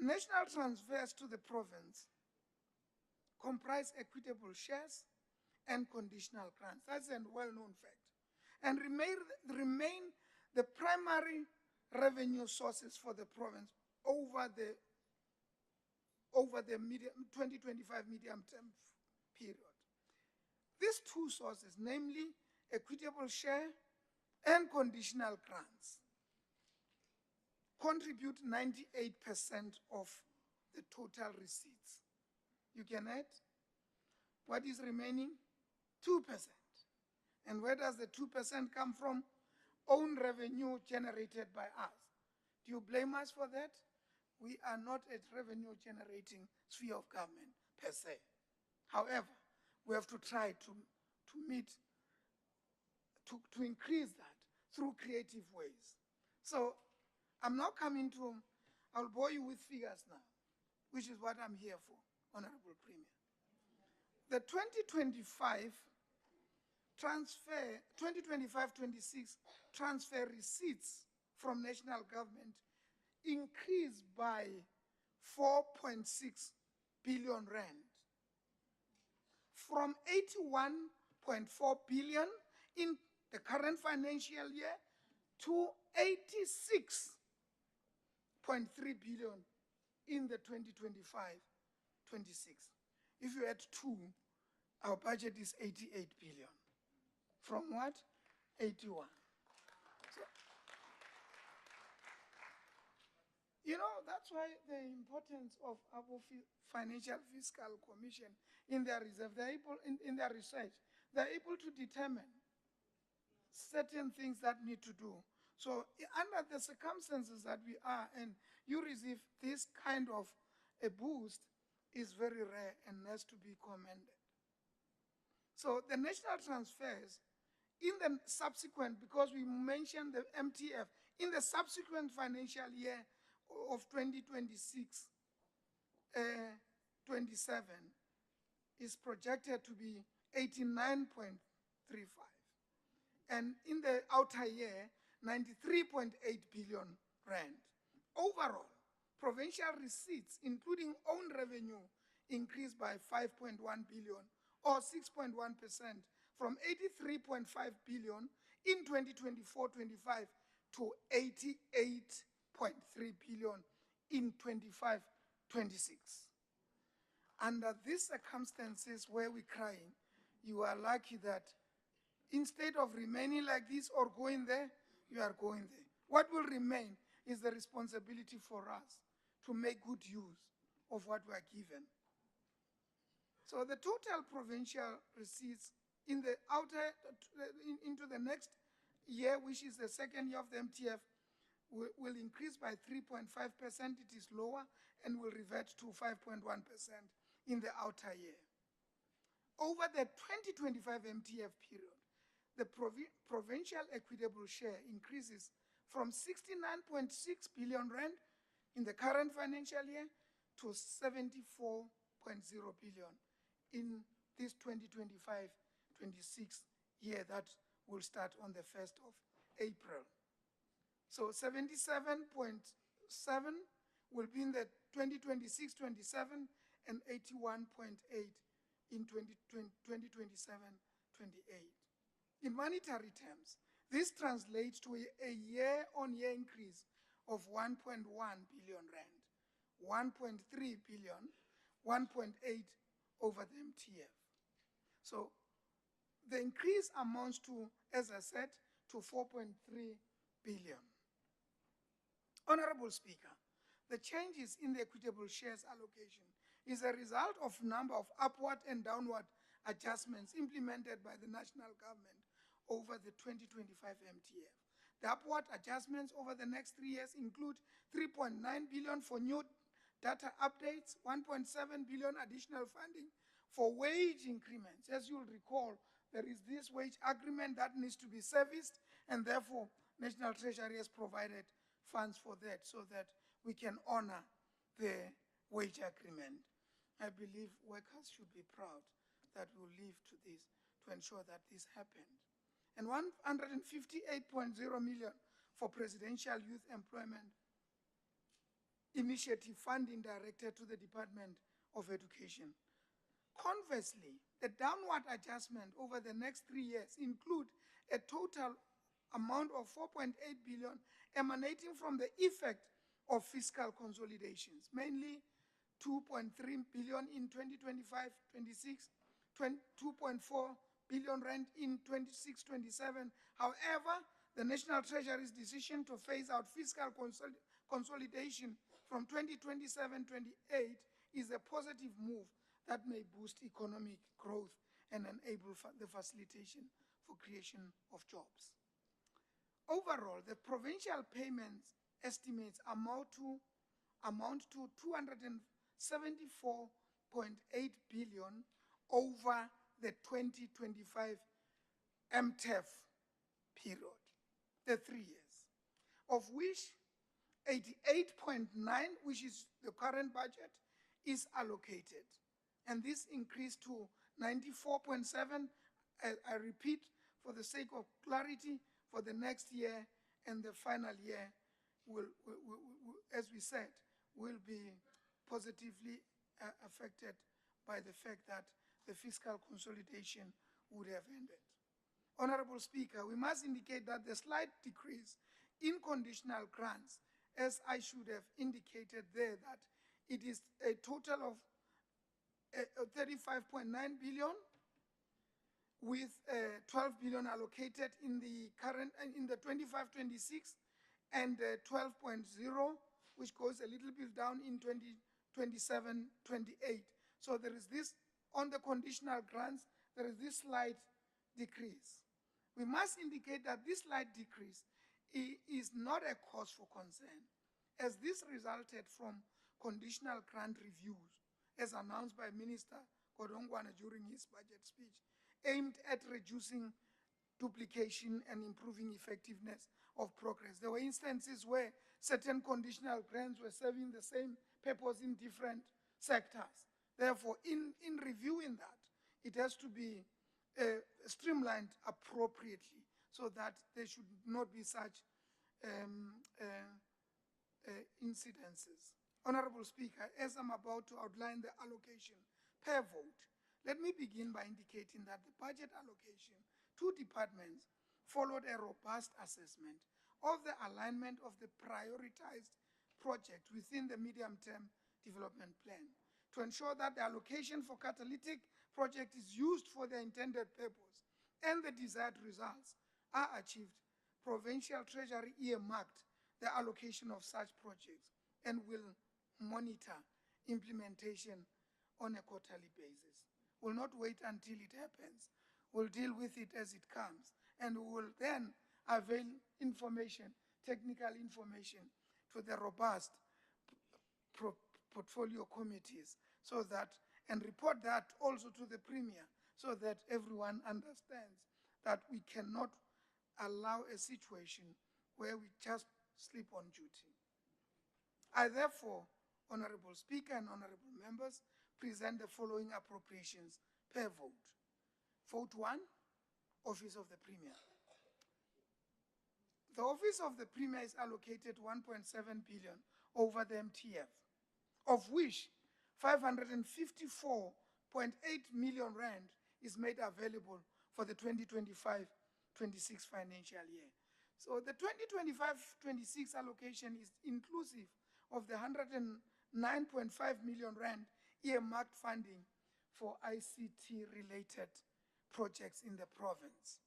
Speaker 3: National transfers to the province comprise equitable shares and conditional grants. That's a well-known fact. And remain the primary revenue sources for the province over the 2025 medium-term period. These two sources, namely equitable share and conditional grants, contribute 98% of the total receipts. You can add what is remaining? 2%. And where does the 2% come from? Own revenue generated by us. Do you blame us for that? We are not a revenue generating sphere of government per se. However, we have to try to increase that through creative ways. So I'm now coming to, I'll bore you with figures now, which is what I'm here for, Honorable Premier. The 2025-26 transfer receipts from national government increased by 4.6 billion rand, from 81.4 billion in the current financial year to 86.3 billion in the 2025-26. If you add 2, our budget is 88 billion. From what? 81. So, you know, that's why the importance of our Financial Fiscal Commission in their reserve, they're able, in their research, they're able to determine certain things that need to do. So under the circumstances that we are, and you receive this kind of a boost, is very rare and has to be commended. So the national transfers in the subsequent, because we mentioned the MTF, in the subsequent financial year of 2026-27 is projected to be 89.35. And in the outer year, 93.8 billion rand. Overall, provincial receipts, including own revenue, increased by 5.1 billion, or 6.1%, from 83.5 billion in 2024-25 to 88.3 billion in 25-26. Under these circumstances where we're crying, you are lucky that instead of remaining like this or going there, you are going there. What will remain is the responsibility for us to make good use of what we are given. So the total provincial receipts in the into the next year, which is the second year of the MTF, will increase by 3.5%. It is lower and will revert to 5.1% in the outer year. Over the 2025 MTF period, the provincial equitable share increases from 69.6 billion rand in the current financial year to 74.0 billion in this 2025-26 year that will start on the 1st of April. So 77.7 will be in the 2026-27 and 81.8 in 2027-28. In monetary terms, this translates to a year-on-year increase of 1.1 billion rand, 1.3 billion, 1.8 over the MTF. So the increase amounts to, as I said, to 4.3 billion. Honorable Speaker, the changes in the equitable shares allocation is a result of a number of upward and downward adjustments implemented by the national government over the 2025 MTF. The upward adjustments over the next 3 years include 3.9 billion for new data updates, 1.7 billion additional funding for wage increments. As you'll recall, there is this wage agreement that needs to be serviced, and therefore National Treasury has provided funds for that so that we can honor the wage agreement. I believe workers should be proud that we live to this to ensure that this happened. And 158.0 million for Presidential Youth Employment Initiative funding directed to the Department of Education. Conversely, the downward adjustment over the next 3 years include a total amount of 4.8 billion emanating from the effect of fiscal consolidations, mainly 2.3 billion in 2025-26, 2.4 billion rand in 26-27. However, the National Treasury's decision to phase out fiscal consolidation from 2027-28 is a positive move that may boost economic growth and enable the facilitation for creation of jobs. Overall, the provincial payments estimates amount to 274.8 billion over the 2025 MTEF period, the 3 years, of which 88.9, which is the current budget, is allocated. And this increased to 94.7, I repeat, for the sake of clarity, for the next year and the final year will, as we said, will be positively affected by the fact that the fiscal consolidation would have ended. Honorable Speaker, we must indicate that the slight decrease in conditional grants, as I should have indicated there, that it is a total of 35.9 billion, with 12 billion allocated in the current, in the 25-26, and 12.0, which goes a little bit down in 2027-28. So there is this, on the conditional grants, there is this slight decrease. We must indicate that this slight decrease is not a cause for concern, as this resulted from conditional grant reviews, as announced by Minister Godongwana during his budget speech, aimed at reducing duplication and improving effectiveness of progress. There were instances where certain conditional grants were serving the same purpose in different sectors. Therefore, in reviewing that, it has to be streamlined appropriately so that there should not be such incidences. Honorable Speaker, as I'm about to outline the allocation per vote, let me begin by indicating that the budget allocation to departments followed a robust assessment of the alignment of the prioritized project within the medium-term development plan to ensure that the allocation for catalytic project is used for their intended purpose and the desired results are achieved. Provincial Treasury earmarked the allocation of such projects and will monitor implementation on a quarterly basis. We'll not wait until it happens. We'll deal with it as it comes, and we will then avail information, technical information, to the robust portfolio committees, so that, and report that also to the Premier, so that everyone understands that we cannot allow a situation where we just sleep on duty. I therefore, Honorable Speaker and honorable members, present the following appropriations per vote. Vote 1, Office of the Premier. The Office of the Premier is allocated 1.7 billion over the MTF, of which 554.8 million rand is made available for the 2025-26 financial year. So the 2025-26 allocation is inclusive of the 109.5 million rand earmarked funding for ICT-related projects in the province.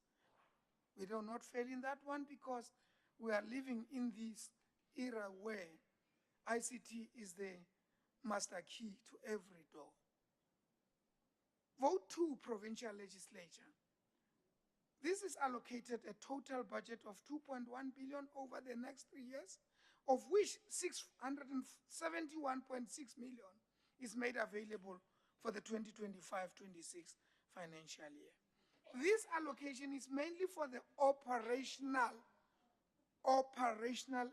Speaker 3: We do not fail in that one because we are living in this era where ICT is the master key to every door. Vote 2, Provincial Legislature. This is allocated a total budget of 2.1 billion over the next 3 years, of which 671.6 million is made available for the 2025-26 financial year. This allocation is mainly for the operational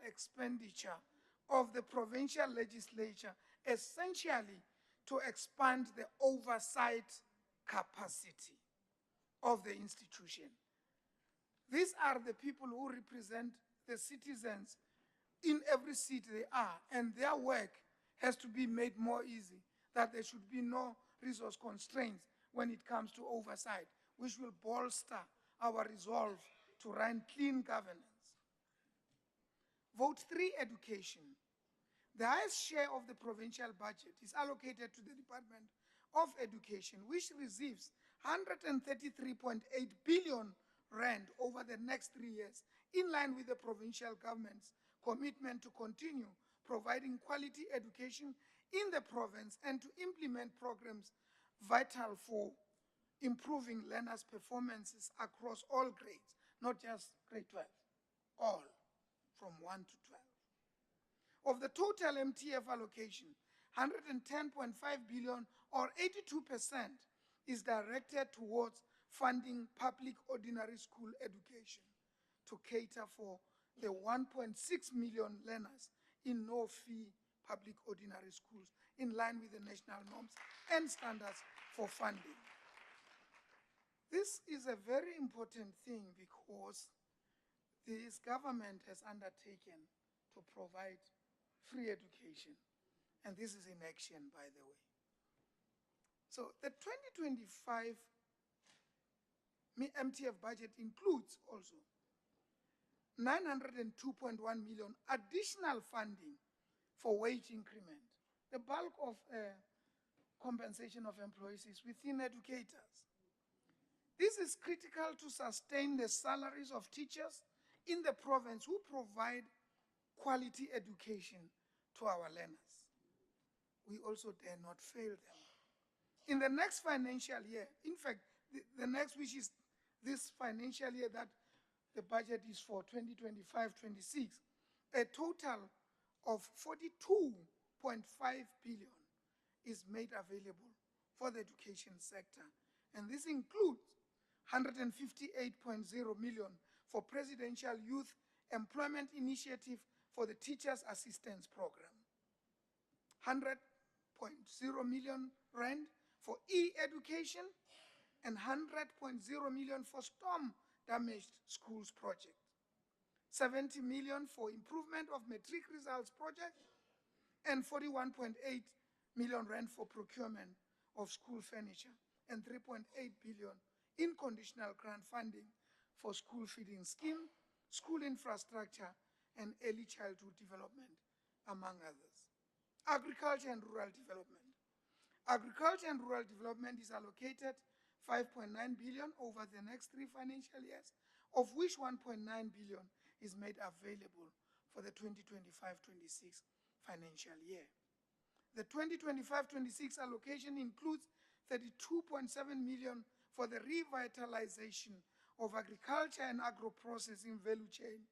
Speaker 3: expenditure of the provincial legislature, essentially to expand the oversight capacity of the institution. These are the people who represent the citizens in every seat they are, and their work has to be made more easy, that there should be no resource constraints when it comes to oversight, which will bolster our resolve to run clean governance. Vote 3, Education. The highest share of the provincial budget is allocated to the Department of Education, which receives 133.8 billion rand over the next 3 years, in line with the provincial government's commitment to continue providing quality education in the province and to implement programs vital for improving learners' performances across all grades, not just grade 12, all from 1 to 12. Of the total MTF allocation, 110.5 billion or 82% is directed towards funding public ordinary school education to cater for the 1.6 million learners in no-fee public ordinary schools in line with the national norms and standards for funding. This is a very important thing because this government has undertaken to provide free education, and this is in action, by the way. So the 2025 MTF budget includes also 902.1 million additional funding for wage increment. The bulk of compensation of employees is within educators. This is critical to sustain the salaries of teachers in the province who provide quality education to our learners. We also dare not fail them. In the next financial year, in fact, the next, which is this financial year that the budget is for 2025-26, a total of 42.5 billion is made available for the education sector. And this includes 158.0 million for Presidential Youth Employment Initiative for the Teachers Assistance Program, 100.0 million rand for e-education, and 100.0 million for storm-damaged schools project, 70 million for improvement of matric results project, and 41.8 million rand for procurement of school furniture, and 3.8 billion in conditional grant funding for school feeding scheme, school infrastructure, and early childhood development, among others. Agriculture and rural development. Agriculture and rural development is allocated 5.9 billion over the next 3 financial years, of which 1.9 billion is made available for the 2025-26 financial year. The 2025-26 allocation includes 32.7 million for the revitalization of agriculture and agro-processing value chain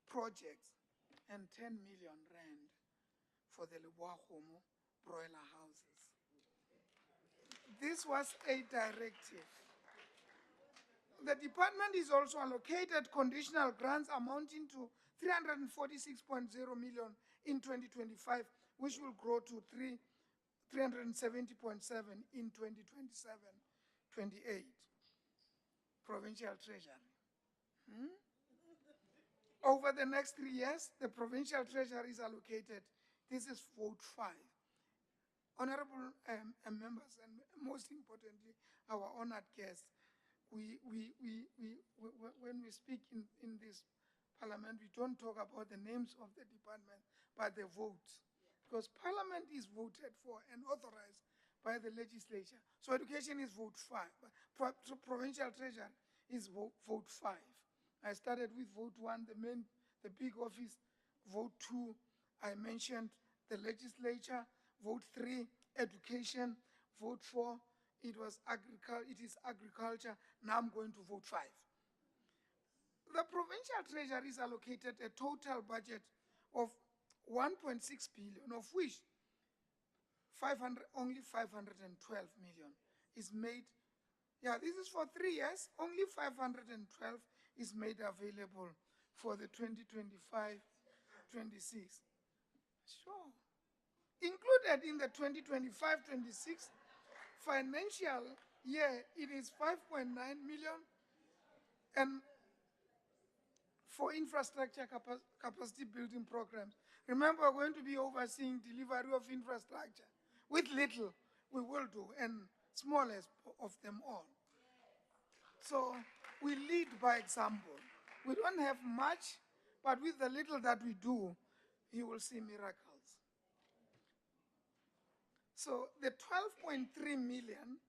Speaker 3: projects, and 10 million rand for the Limpopo broiler houses. This was a directive. The department is also allocated conditional grants amounting to 346.0 million in 2025, which will grow to 370.7 in 2027-28. Provincial Treasury. Over the next 3 years, the Provincial Treasury is allocated. This is vote 5. Honorable members, and most importantly, our honored guests, when we speak in this parliament, we don't talk about the names of the department, but the votes. Because parliament is voted for and authorized by the legislature. So education is vote 5. Provincial Treasury is vote 5. I started with vote 1, the big office. Vote 2, I mentioned the legislature. Vote 3, education. Vote 4, it is agriculture. Now I'm going to vote 5. The Provincial Treasury is allocated a total budget of 1.6 billion, of which only 512 million is made. Yeah, this is for 3 years. Only 512 is made available for the 2025-26. Sure. Included in the 2025-26 financial year, it is 5.9 million, and for infrastructure capacity building programs. Remember, we're going to be overseeing delivery of infrastructure. With little, we will do, and smallest of them all. So we lead by example. We don't have much, but with the little that we do, you will see miracles. So the 12.3 million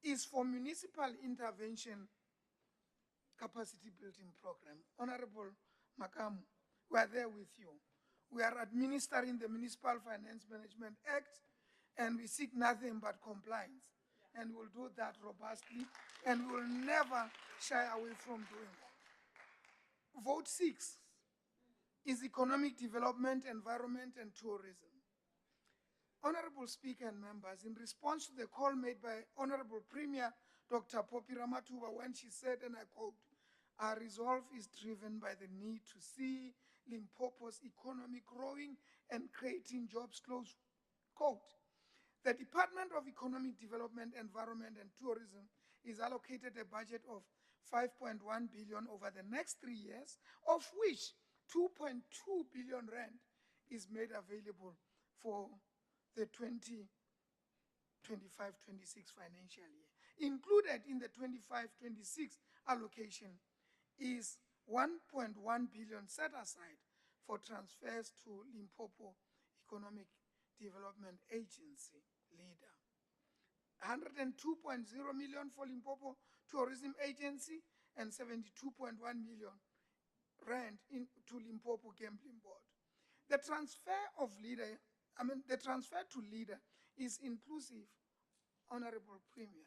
Speaker 3: is for municipal intervention capacity building program. Honorable Makamu, we are there with you. We are administering the Municipal Finance Management Act, and we seek nothing but compliance. And we'll do that robustly, and we will never shy away from doing that. Vote 6 is Economic Development, Environment, and Tourism. Honorable Speaker and members, in response to the call made by Honorable Premier Dr. Poppy Ramathuba when she said, and I quote, "Our resolve is driven by the need to see Limpopo's economy growing and creating jobs," close quote. The Department of Economic Development, Environment, and Tourism is allocated a budget of 5.1 billion over the next 3 years, of which 2.2 billion rand is made available for the 2025-26 financial year. Included in the 25-26 allocation is 1.1 billion set aside for transfers to Limpopo Economic Development Agency, LEADER. 102.0 million for Limpopo Tourism Agency and 72.1 million rand to Limpopo Gambling Board. The transfer to LEADER is inclusive, Honorable Premier,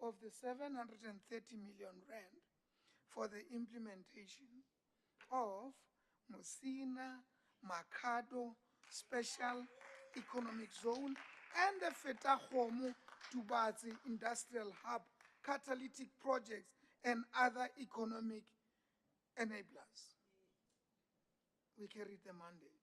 Speaker 3: of the 730 million rand for the implementation of Musina, Makado Special Economic Zone and the Fetahomu Tubazi Industrial Hub catalytic projects and other economic enablers. We carried the mandate.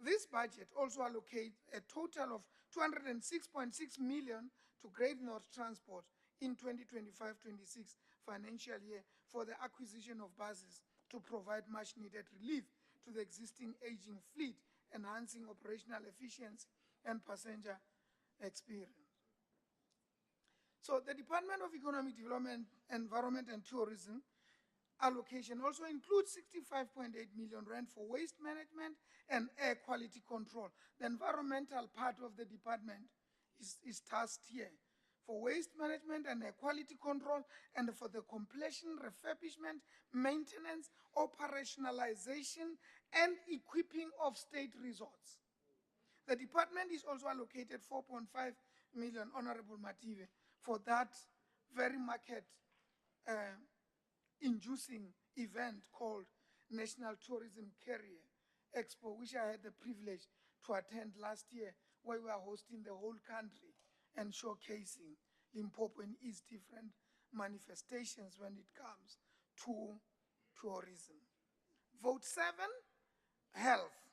Speaker 3: This budget also allocates a total of 206.6 million to Great North Transport in 2025-26 financial year for the acquisition of buses to provide much needed relief to the existing aging fleet, enhancing operational efficiency and passenger experience. So the Department of Economic Development, Environment and Tourism allocation also includes 65.8 million rand for waste management and air quality control. The environmental part of the department is tasked here for waste management and air quality control, and for the completion, refurbishment, maintenance, operationalization, and equipping of state resorts. The department is also allocated 4.5 million, Honorable Mative, for that very market inducing event called National Tourism Career Expo, which I had the privilege to attend last year, where we are hosting the whole country and showcasing Limpopo in its different manifestations when it comes to tourism. Vote 7, health.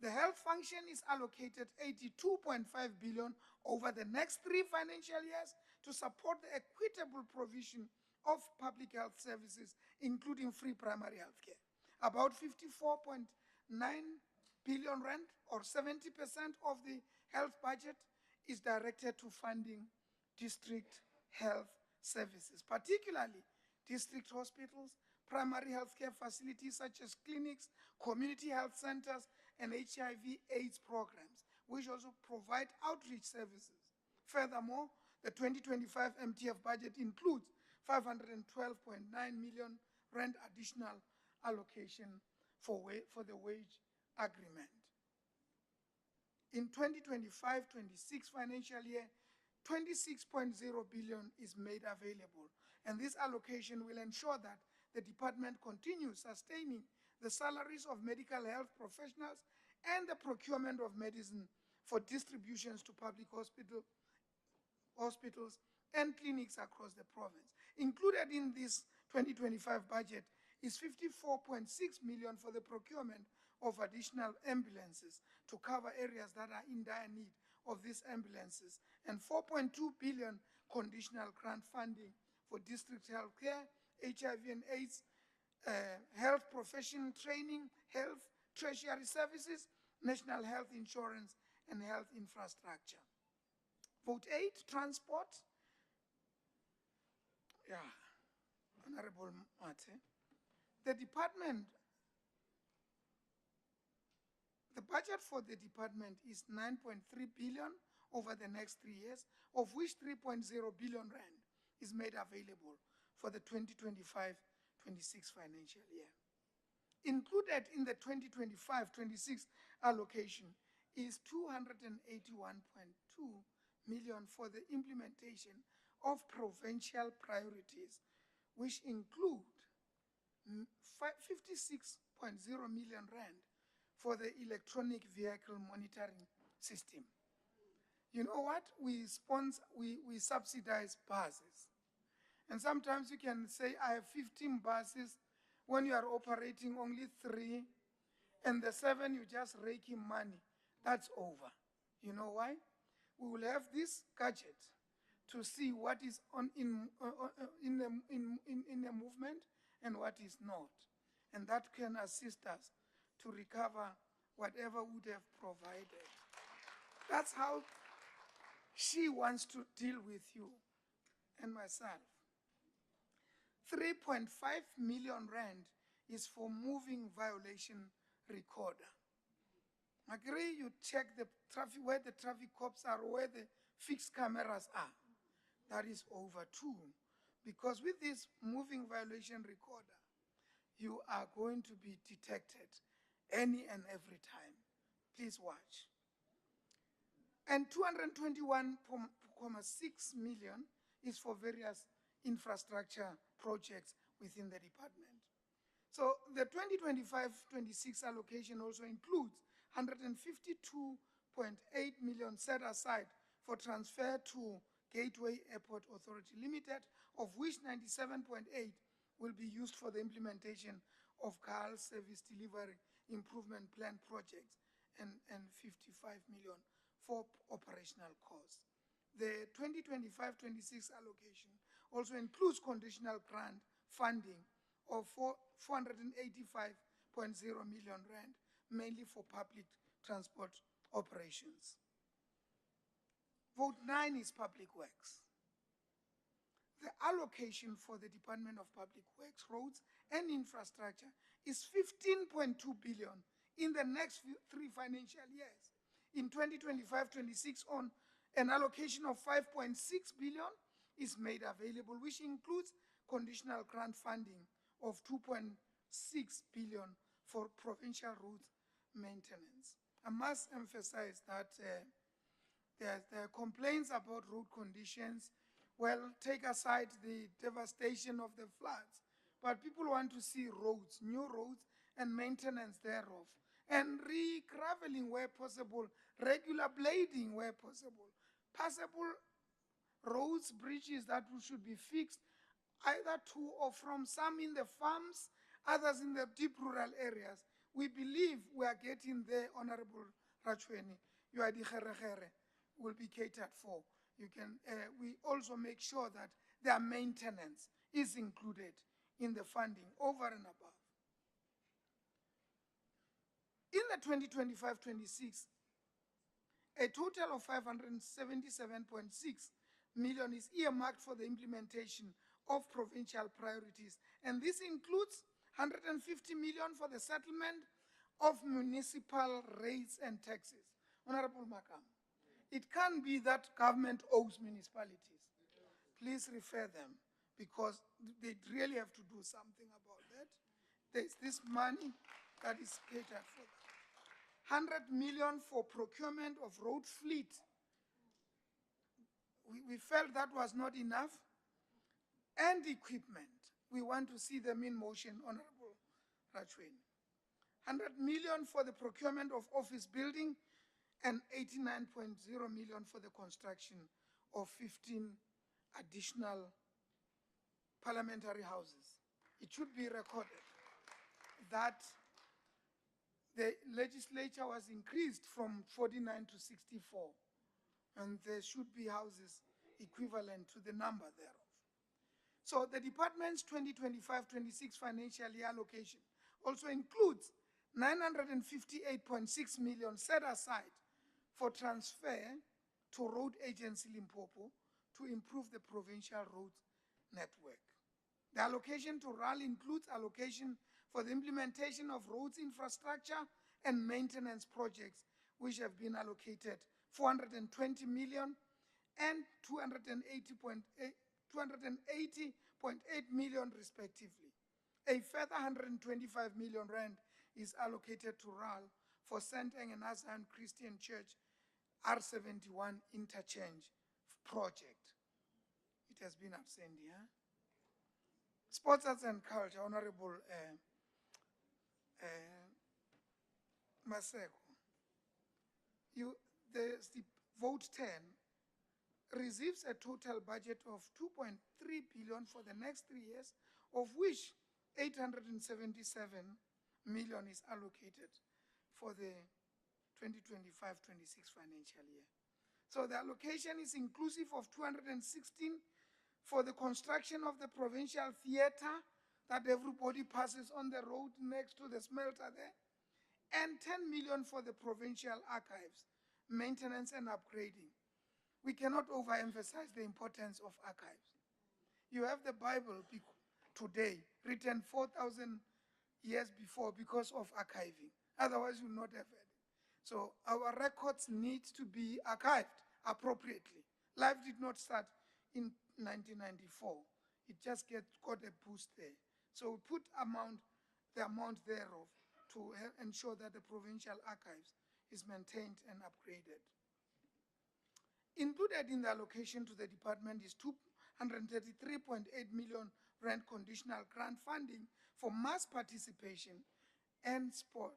Speaker 3: The health function is allocated 82.5 billion over the next 3 financial years to support the equitable provision of public health services, including free primary health care. About 54.9 billion rand, or 70% of the health budget, is directed to funding district health services, particularly district hospitals, primary health care facilities such as clinics, community health centers, and HIV/AIDS programs, which also provide outreach services. Furthermore, the 2025 MTF budget includes 512.9 million rand additional allocation for the wage agreement. In 2025-26 financial year, 26.0 billion is made available, and this allocation will ensure that the department continues sustaining the salaries of medical health professionals and the procurement of medicine for distributions to public hospitals and clinics across the province. Included in this 2025 budget is 54.6 million for the procurement of additional ambulances to cover areas that are in dire need of these ambulances, and 4.2 billion conditional grant funding for district health care, HIV and AIDS, health profession training, health treasury services, national health insurance, and health infrastructure. Vote 8, transport. Yeah, Honorable Mate. The budget for the department is 9.3 billion over the next 3 years, of which 3.0 billion rand is made available for the 2025-26 financial year. Included in the 2025-26 allocation is 281.2 million for the implementation of provincial priorities, which include 56.0 million rand for the electronic vehicle monitoring system. You know what? We subsidize buses. And sometimes you can say, I have 15 buses when you are operating only 3, and the 7 you just rake in money. That's over. You know why? We will have this gadget to see what is in the movement and what is not. And that can assist us to recover whatever would have provided. That's how she wants to deal with you and myself. 3.5 million rand is for moving violation recorder. Agree you check the traffic, where the traffic cops are, where the fixed cameras are. That is over too. Because with this moving violation recorder, you are going to be detected any and every time. Please watch. And 221.6 million is for various infrastructure projects within the department. So the 2025-26 allocation also includes 152.8 million set aside for transfer to Gateway Airport Authority Limited, of which 97.8 will be used for the implementation of GAL service delivery improvement plan projects and 55 million for operational costs. The 2025-26 allocation also includes conditional grant funding of 485.0 million rand, mainly for public transport operations. Vote 9 is public works. The allocation for the Department of Public Works, Roads and Infrastructure is 15.2 billion in the next 3 financial years. In 2025-26, on an allocation of 5.6 billion is made available, which includes conditional grant funding of 2.6 billion for provincial road maintenance. I must emphasize that there are complaints about road conditions. Well, take aside the devastation of the floods, but people want to see roads, new roads, and maintenance thereof, and re-graveling where possible, regular blading where possible, passable roads, bridges that should be fixed, either to or from, some in the farms, others in the deep rural areas. We believe we are getting there, Honorable Rachweni. You are the khere will be catered for. You can. We also make sure that their maintenance is included in the funding over and above. In the 2025-26, a total of 577.6 million is earmarked for the implementation of provincial priorities, and this includes 150 million for the settlement of municipal rates and taxes. Honorable Makam, it can be that government owes municipalities. Please refer them, because they really have to do something about that. There's this money that is catered for them. 100 million for procurement of road fleet. We felt that was not enough. And equipment. We want to see them in motion, Honorable Rachweni. 100 million for the procurement of office building and 89.0 million for the construction of 15 additional parliamentary houses. It should be recorded that the legislature was increased from 49 to 64, and there should be houses equivalent to the number thereof. So the department's 2025-26 financial year allocation also includes 958.6 million set aside for transfer to Road Agency Limpopo to improve the provincial road network. The allocation to RAL includes allocation for the implementation of roads infrastructure and maintenance projects, which have been allocated 420 million and 280.8 million respectively. A further 125 million rand is allocated to RAL for St. Agnes and Christian Church R71 interchange project. It has been absent here. Sports, arts and culture, Honorable Maseko. The vote 10 receives a total budget of 2.3 billion for the next 3 years, of which 877 million is allocated for the 2025-26 financial year. So the allocation is inclusive of 216 for the construction of the Provincial Theatre that everybody passes on the road next to the smelter there, and 10 million for the Provincial Archives, maintenance and upgrading. We cannot overemphasize the importance of archives. You have the Bible today, written 4,000 years before because of archiving. Otherwise, you would not have it. So our records need to be archived appropriately. Life did not start in 1994. It just got a boost there. So we put the amount thereof to ensure that the Provincial Archives is maintained and upgraded. Included in the allocation to the department is 233.8 million rand conditional grant funding for mass participation and sport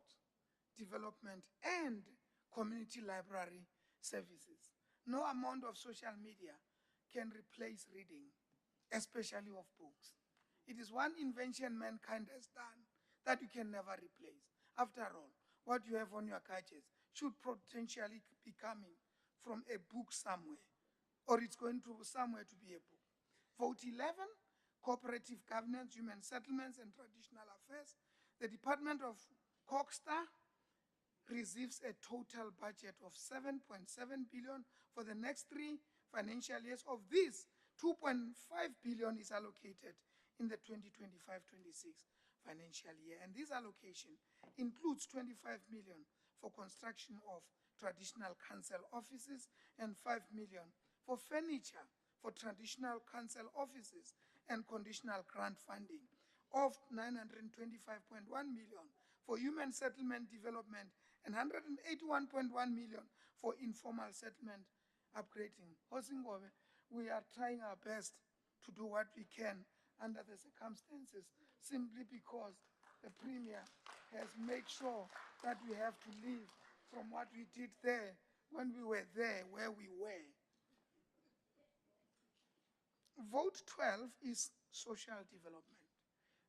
Speaker 3: development and community library services. No amount of social media can replace reading, especially of books. It is one invention mankind has done that you can never replace. After all, what you have on your gadgets should potentially be coming from a book somewhere, or it's going to somewhere to be a book. Vote 11, cooperative governance, human settlements, and traditional affairs. The Department of Cogstar receives a total budget of 7.7 billion for the next 3 financial years. Of this, 2.5 billion is allocated in the 2025-26 financial year. And this allocation includes 25 million for construction of traditional council offices and 5 million for furniture for traditional council offices and conditional grant funding of 925.1 million for human settlement development and 181.1 million for informal settlement upgrading. Hosingobe, we are trying our best to do what we can under the circumstances, simply because the Premier has made sure that we have to leave from what we did there when we were there, where we were. Vote 12 is social development.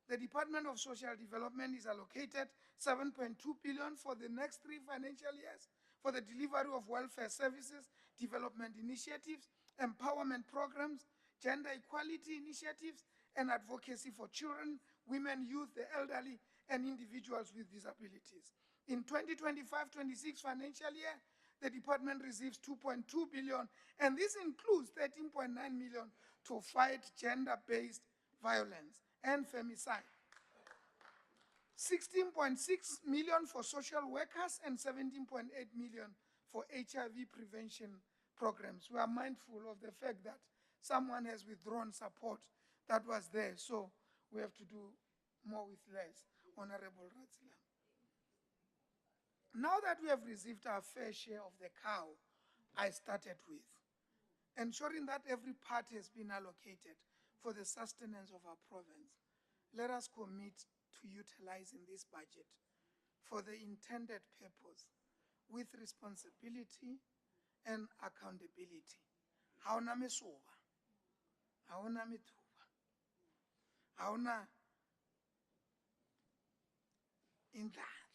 Speaker 3: The Department of Social Development is allocated 7.2 billion for the next 3 financial years for the delivery of welfare services, development initiatives, empowerment programs, gender equality initiatives, and advocacy for children, women, youth, the elderly, and individuals with disabilities. In 2025-26 financial year, the department receives 2.2 billion, and this includes 13.9 million to fight gender-based violence and femicide. 16.6 million for social workers and 17.8 million for HIV prevention programs. We are mindful of the fact that someone has withdrawn support that was there, so we have to do more with less. Honorable Ratzila. Now that we have received our fair share of the cow I started with, ensuring that every part has been allocated for the sustenance of our province, let us commit to utilizing this budget for the intended purpose with responsibility and accountability. Hauna mesoba, hauna mituba, hauna indlala.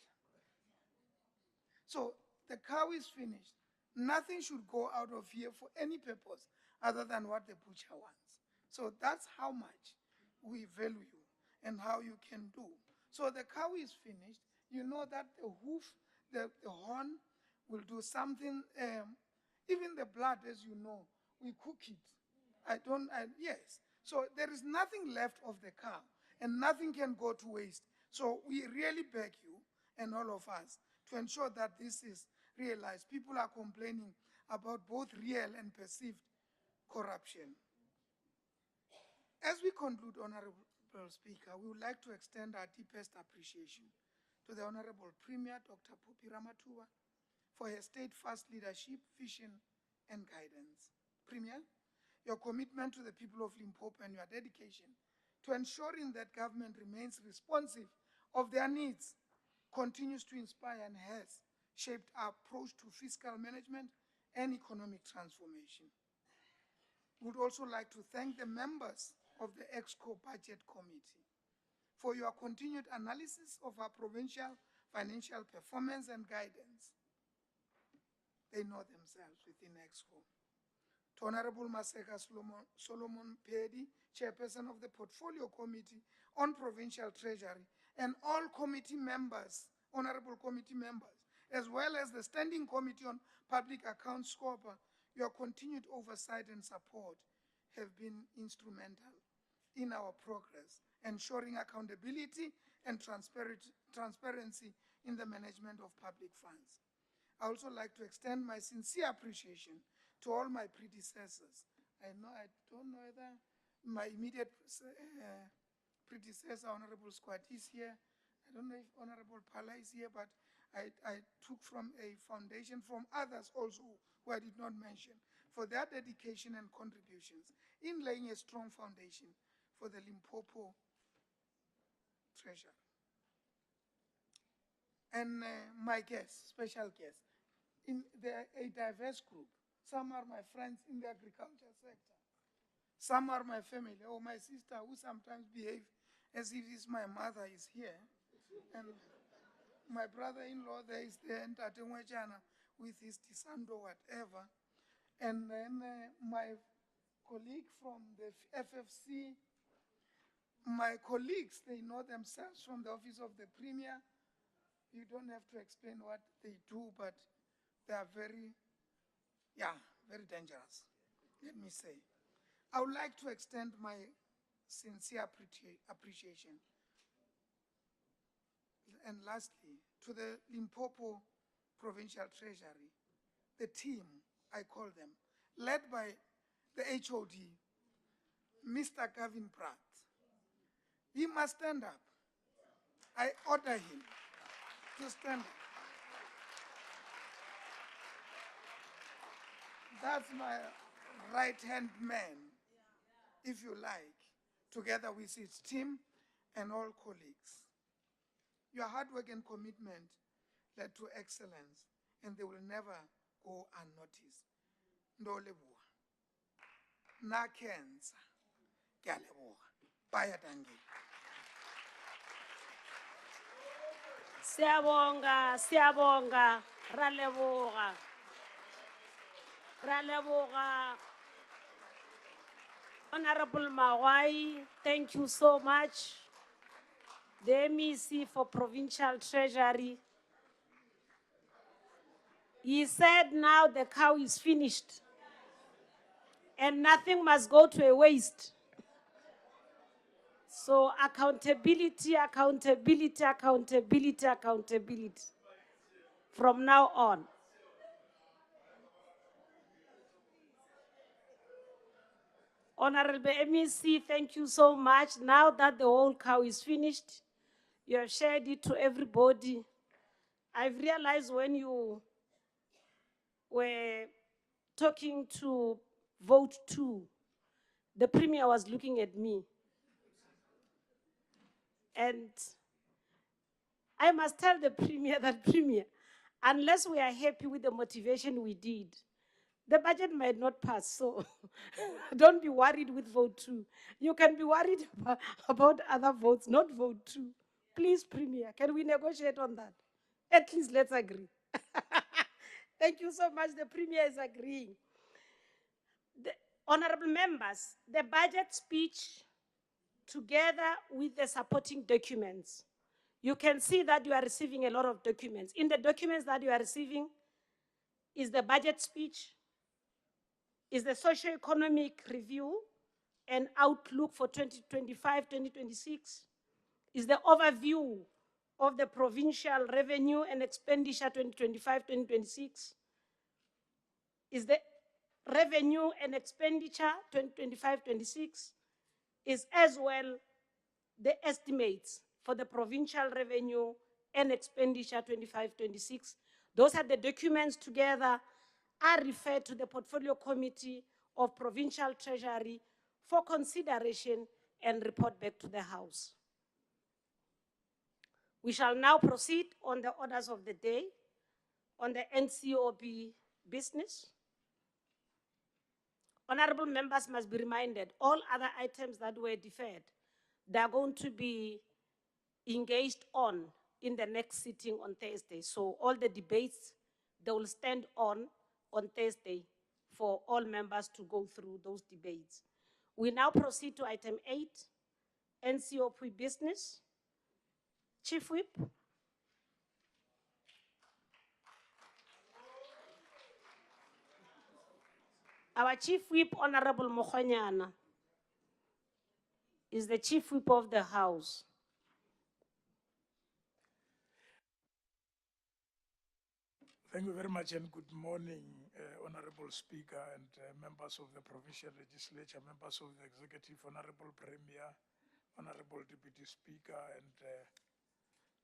Speaker 3: So the cow is finished. Nothing should go out of here for any purpose other than what the butcher wants. So that's how much we value you and how you can do. So the cow is finished. You know that the hoof, the horn will do something. Even the blood, as you know, we cook it. Yes. So there is nothing left of the cow and nothing can go to waste. So we really beg you and all of us to ensure that this is realized. People are complaining about both real and perceived corruption. As we conclude, Honorable Honorable Speaker, we would like to extend our deepest appreciation to the Honorable Premier, Dr. Popi Ramathuba, for her steadfast leadership, vision, and guidance. Premier, your commitment to the people of Limpopo and your dedication to ensuring that government remains responsive of their needs continues to inspire and has shaped our approach to fiscal management and economic transformation. We would also like to thank the members of the NCOP Budget Committee for your continued analysis of our provincial financial performance and guidance. They know themselves within NCOP. To Honorable Maseka Solomon Pedi, Chairperson of the Portfolio Committee on Provincial Treasury, and all committee members, honorable committee members, as well as the Standing Committee on Public Accounts, SCOPA, your continued oversight and support have been instrumental in our progress, ensuring accountability and transparency in the management of public funds. I also like to extend my sincere appreciation to all my predecessors. I don't know whether my immediate predecessor, Honorable Squat, is here. I don't know if Honorable Pala is here, but I took from a foundation from others also who I did not mention for their dedication and contributions in laying a strong foundation for the Limpopo Treasury. And my guests, special guests, they're a diverse group. Some are my friends in the agriculture sector. Some are my family, or my sister, who sometimes behave as if it's my mother is here. And my brother-in-law there is there, Ntate Mwejana, with his Tisando, whatever. And then my colleague from the FFC, my colleagues, they know themselves from the Office of the Premier. You don't have to explain what they do, but they are very dangerous, let me say. I would like to extend my sincere appreciation. And lastly, to the Limpopo Provincial Treasury, the team, I call them, led by the HOD, Mr. Gavin Pratt. He must stand up. I order him to stand up. That's my right-hand man, if you like, together with his team and all colleagues. Your hard work and commitment led to excellence, and they will never go unnoticed. Ndoleboa. Na kenza. Kyaleboa. Bayadangi.
Speaker 1: Siyabonga, siyabonga, raleboga. Raleboga. Honorable Mawai, thank you so much. The MEC for Provincial Treasury. He said now the cow is finished and nothing must go to a waste. So accountability, accountability, accountability, accountability from now on. Honorable MEC, thank you so much. Now that the whole cow is finished, you have shared it to everybody. I've realized when you were talking to vote 2, the Premier was looking at me. And I must tell the Premier that, Premier, unless we are happy with the motivation we did, the budget might not pass. So don't be worried with vote 2. You can be worried about other votes, not vote 2. Please, Premier, can we negotiate on that? At least let's agree. Thank you so much. The Premier is agreeing. The honorable members, the budget speech together with the supporting documents, you can see that you are receiving a lot of documents. In the documents that you are receiving is the budget speech, is the socio-economic review and outlook for 2025-2026, is the overview of the provincial revenue and expenditure 2025-2026, is the revenue and expenditure 2025-26, is as well the estimates for the provincial revenue and expenditure 25-26. Those are the documents together are referred to the Portfolio Committee of Provincial Treasury for consideration and report back to the House. We shall now proceed on the orders of the day on the NCOP business. Honorable members must be reminded, all other items that were deferred, they are going to be engaged on in the next sitting on Thursday. So all the debates, they will stand on Thursday for all members to go through those debates. We now proceed to item 8, NCOP business. Chief Whip. Our Chief Whip, Honorable Mokhonyana, is the Chief Whip of the House.
Speaker 2: Thank you very much and good morning, Honorable Speaker and members of the Provincial Legislature, members of the Executive, Honorable Premier, Honorable Deputy Speaker, and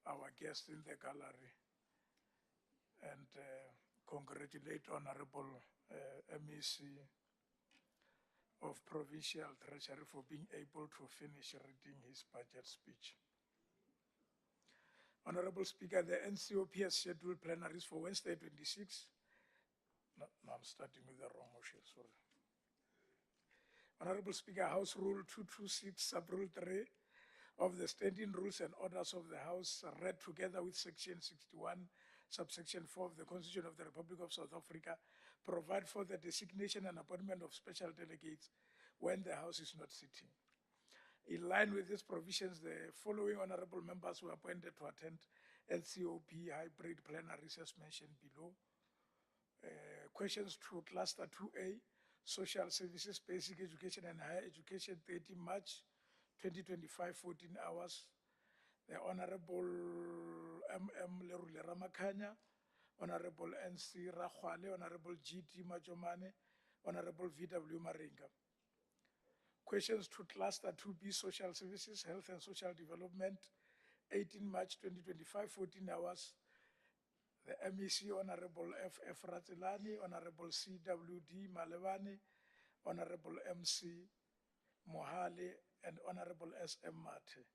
Speaker 2: our guests in the gallery. And congratulate Honorable MEC of Provincial Treasury for being able to finish reading his budget speech. Honorable Speaker, the NCOP has scheduled plenaries for Wednesday 26. No, I'm starting with the wrong motion, sorry. Honorable Speaker, House Rule 226, Sub-Rule 3 of the Standing Rules and Orders of the House, read together with Section 61, Subsection 4 of the Constitution of the Republic of South Africa, provide for the designation and appointment of special delegates when the House is not sitting. In line with these provisions, the following honorable members were appointed to attend NCOP hybrid plenaries as mentioned below. Questions to Cluster 2A, Social Services, Basic Education and Higher Education, 30 March 2025, 14 hours. The Honorable M.M. Lerule Ramakanya, Honorable N.C. Rakhwale, Honorable G.T. Majomane, Honorable V.W. Maringa. Questions to Cluster 2B, Social Services, Health and Social Development, 18 March 2025, 14 hours. The MEC, Honorable F.F. Ratilani, Honorable C.W.D. Malevani, Honorable M.C. Mohale, and Honorable S.M. Mate.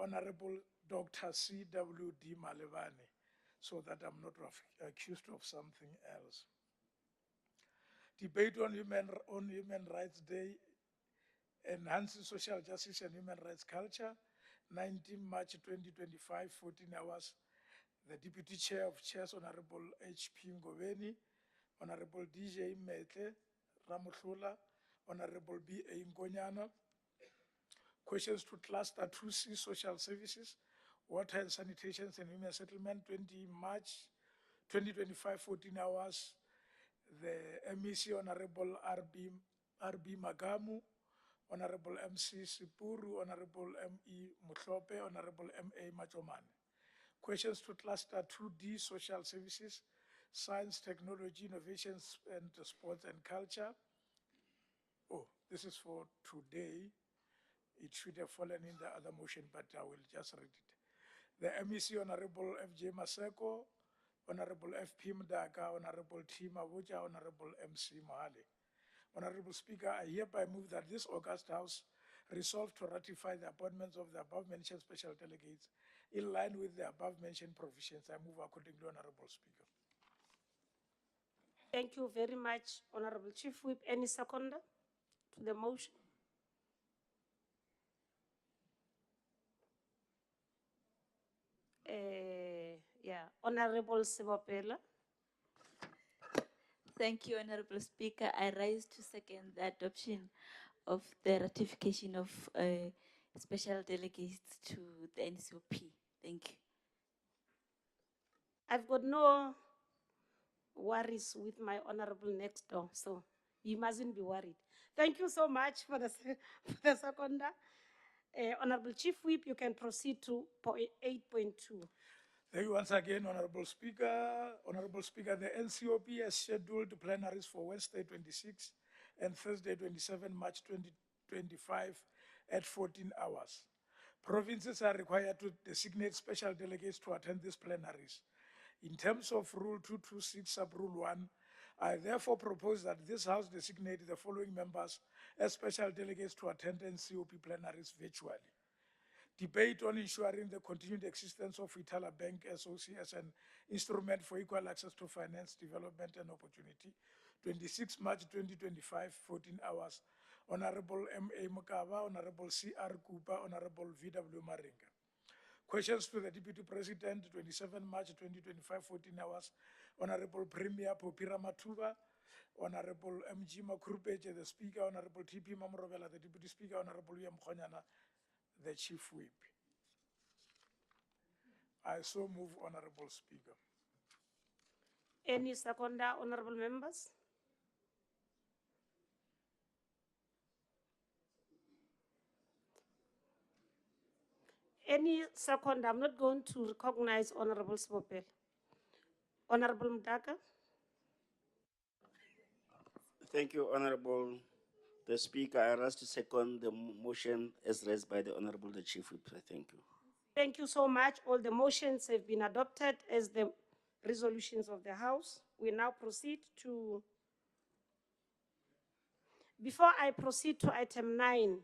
Speaker 2: Honorable Dr. C.W.D. Malevani, so that I'm not accused of something else. Debate on Human Rights Day, Enhancing Social Justice and Human Rights Culture, 19 March 2025, 14 hours. The Deputy Chair of Chairs, Honorable H.P. Ngobeni, Honorable D.J. Mete Ramuhlula, Honorable B.A. Ngonyana. Questions to Cluster 2C, Social Services, Water and Sanitation and Human Settlement, 20 March 2025, 14 hours. The MEC, Honorable R.B. Magamu, Honorable M.C. Sipuru, Honorable M.E. Mutlope, Honorable M.A. Majomane. Questions to Cluster 2D, Social Services, Science, Technology, Innovations, and Sports and Culture. Oh, this is for today. It should have fallen in the other motion, but I will just read it. The MEC, Honorable F.J. Maseko, Honorable F.P. Mdaka, Honorable T. Mavuja, Honorable M.C. Mohale. Honorable Speaker, I hereby move that this August House resolve to ratify the appointments of the above-mentioned special delegates in line with the above-mentioned provisions. I move accordingly, Honorable Speaker.
Speaker 1: Thank you very much, Honorable Chief Whip. Any seconder to the motion? Honorable Sebopela.
Speaker 4: Thank you, Honorable Speaker. I rise to second the adoption of the ratification of special delegates to the NCOP. Thank you.
Speaker 1: I've got no worries with my honorable next door, so you mustn't be worried. Thank you so much for the seconder. Honorable Chief Whip, you can proceed to 8.2.
Speaker 2: Thank you once again, Honorable Speaker. Honorable Speaker, the NCOP has scheduled plenaries for Wednesday 26 and Thursday 27 March 2025 at 14 hours. Provinces are required to designate special delegates to attend these plenaries. In terms of Rule 226, Sub-Rule 1, I therefore propose that this House designate the following members as special delegates to attend NCOP plenaries virtually. Debate on ensuring the continued existence of Itala Bank SOC as an instrument for equal access to finance, development, and opportunity. 26 March 2025, 14 hours. Honorable M.A. Mukaba, Honorable C.R. Kupa, Honorable V.W. Maringa. Questions to the Deputy President, 27 March 2025, 14 hours. Honorable Premier Popira Matuba, Honorable M.G. Makurupeche, the Speaker, Honorable T.P. Mamrovela, the Deputy Speaker, Honorable William Khonyana, the Chief Whip. I so move, Honorable Speaker.
Speaker 1: Any seconder, honorable members? Any second, I'm not going to recognize Honorable Spopel. Honorable Mdaka?
Speaker 5: Thank you, Honorable the Speaker. I rise to second the motion as raised by the Honorable the Chief Whip. Thank you.
Speaker 1: Thank you so much. All the motions have been adopted as the resolutions of the House. We now proceed to, before I proceed to item 9,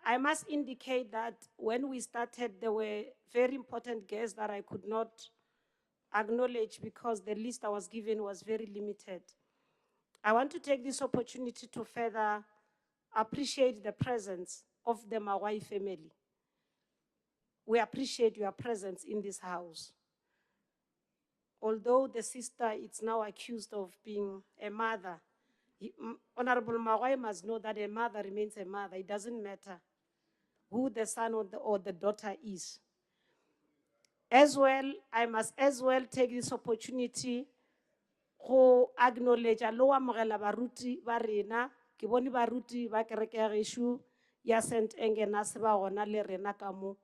Speaker 1: I must indicate that when we started, there were very important guests that I could not acknowledge because the list I was given was very limited. I want to take this opportunity to further appreciate the presence of the Mawai family. We appreciate your presence in this house. Although the sister is now accused of being a mother, Honorable Mawai must know that a mother remains a mother. It doesn't matter who the son or the daughter is. As well, I must as well take this opportunity to acknowledge alo amogela baruti ba rena ke bone baruti ba kereke ya gešo ya St. Agnes ba gona le rena ka mo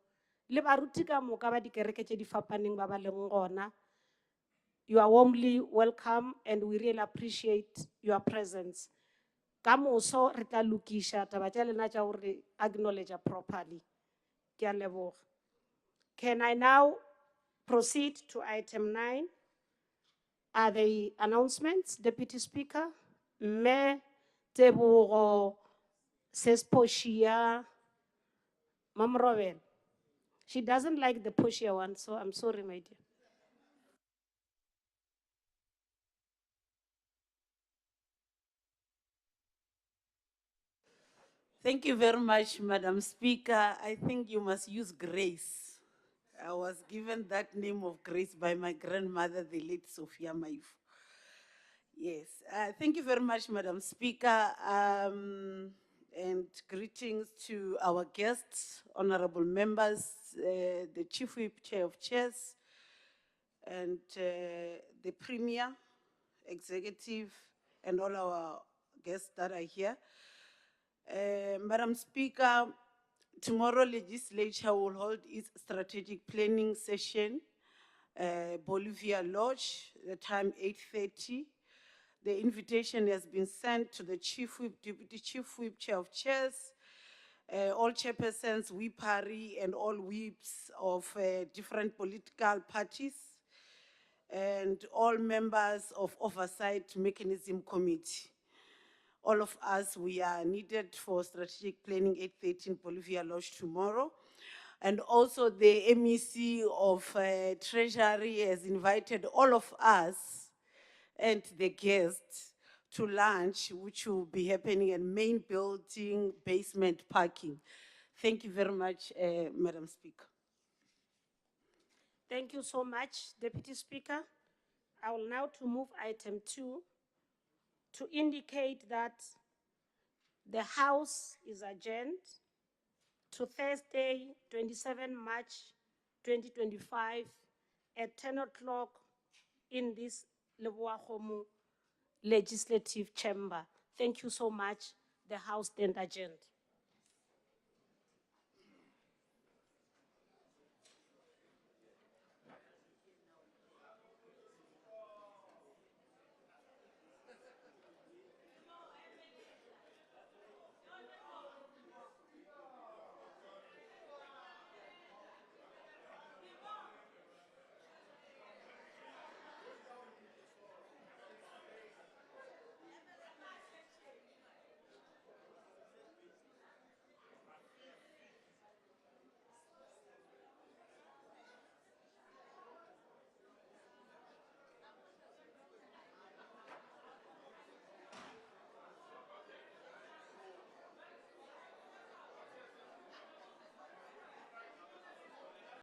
Speaker 1: le baruti ka moka ba dikereke tše di fapaneng ba ba leng gona. You are warmly welcome and we really appreciate your presence. Ka moso re tla lokisha taba tša lena tša gore acknowledge properly. Ke a leboga. Can I now proceed to item 9? Are the announcements, Deputy Speaker? Me Tebogo Sesposhia Mamrovel. She doesn't like the Poshia one, so I'm sorry, my dear.
Speaker 6: Thank you very much, Madam Speaker. I think you must use Grace. I was given that name of Grace by my grandmother, the late Sophia Maifu. Yes, thank you very much, Madam Speaker. And greetings to our guests, honorable members, the Chief Whip, Chair of Chairs, and the Premier, Executive, and all our guests that are here. Madam Speaker, tomorrow legislature will hold its strategic planning session, Bolivia Lodge, the time 8:30. The invitation has been sent to the Chief Whip, Deputy Chief Whip, Chair of Chairs, all chairpersons, whipari, and all whips of different political parties, and all members of Oversight Mechanism Committee. All of us, we are needed for strategic planning 8:13 Bolivia Lodge tomorrow. And also the MEC of Treasury has invited all of us and the guests to lunch, which will be happening in main building, basement parking. Thank you very much, Madam Speaker.
Speaker 1: Thank you so much, Deputy Speaker. I will now to move item 2 to indicate that the House is adjourned to Thursday, 27 March 2025 at 10 o'clock in this Leboagomo Legislative Chamber. Thank you so much. The House then adjourned.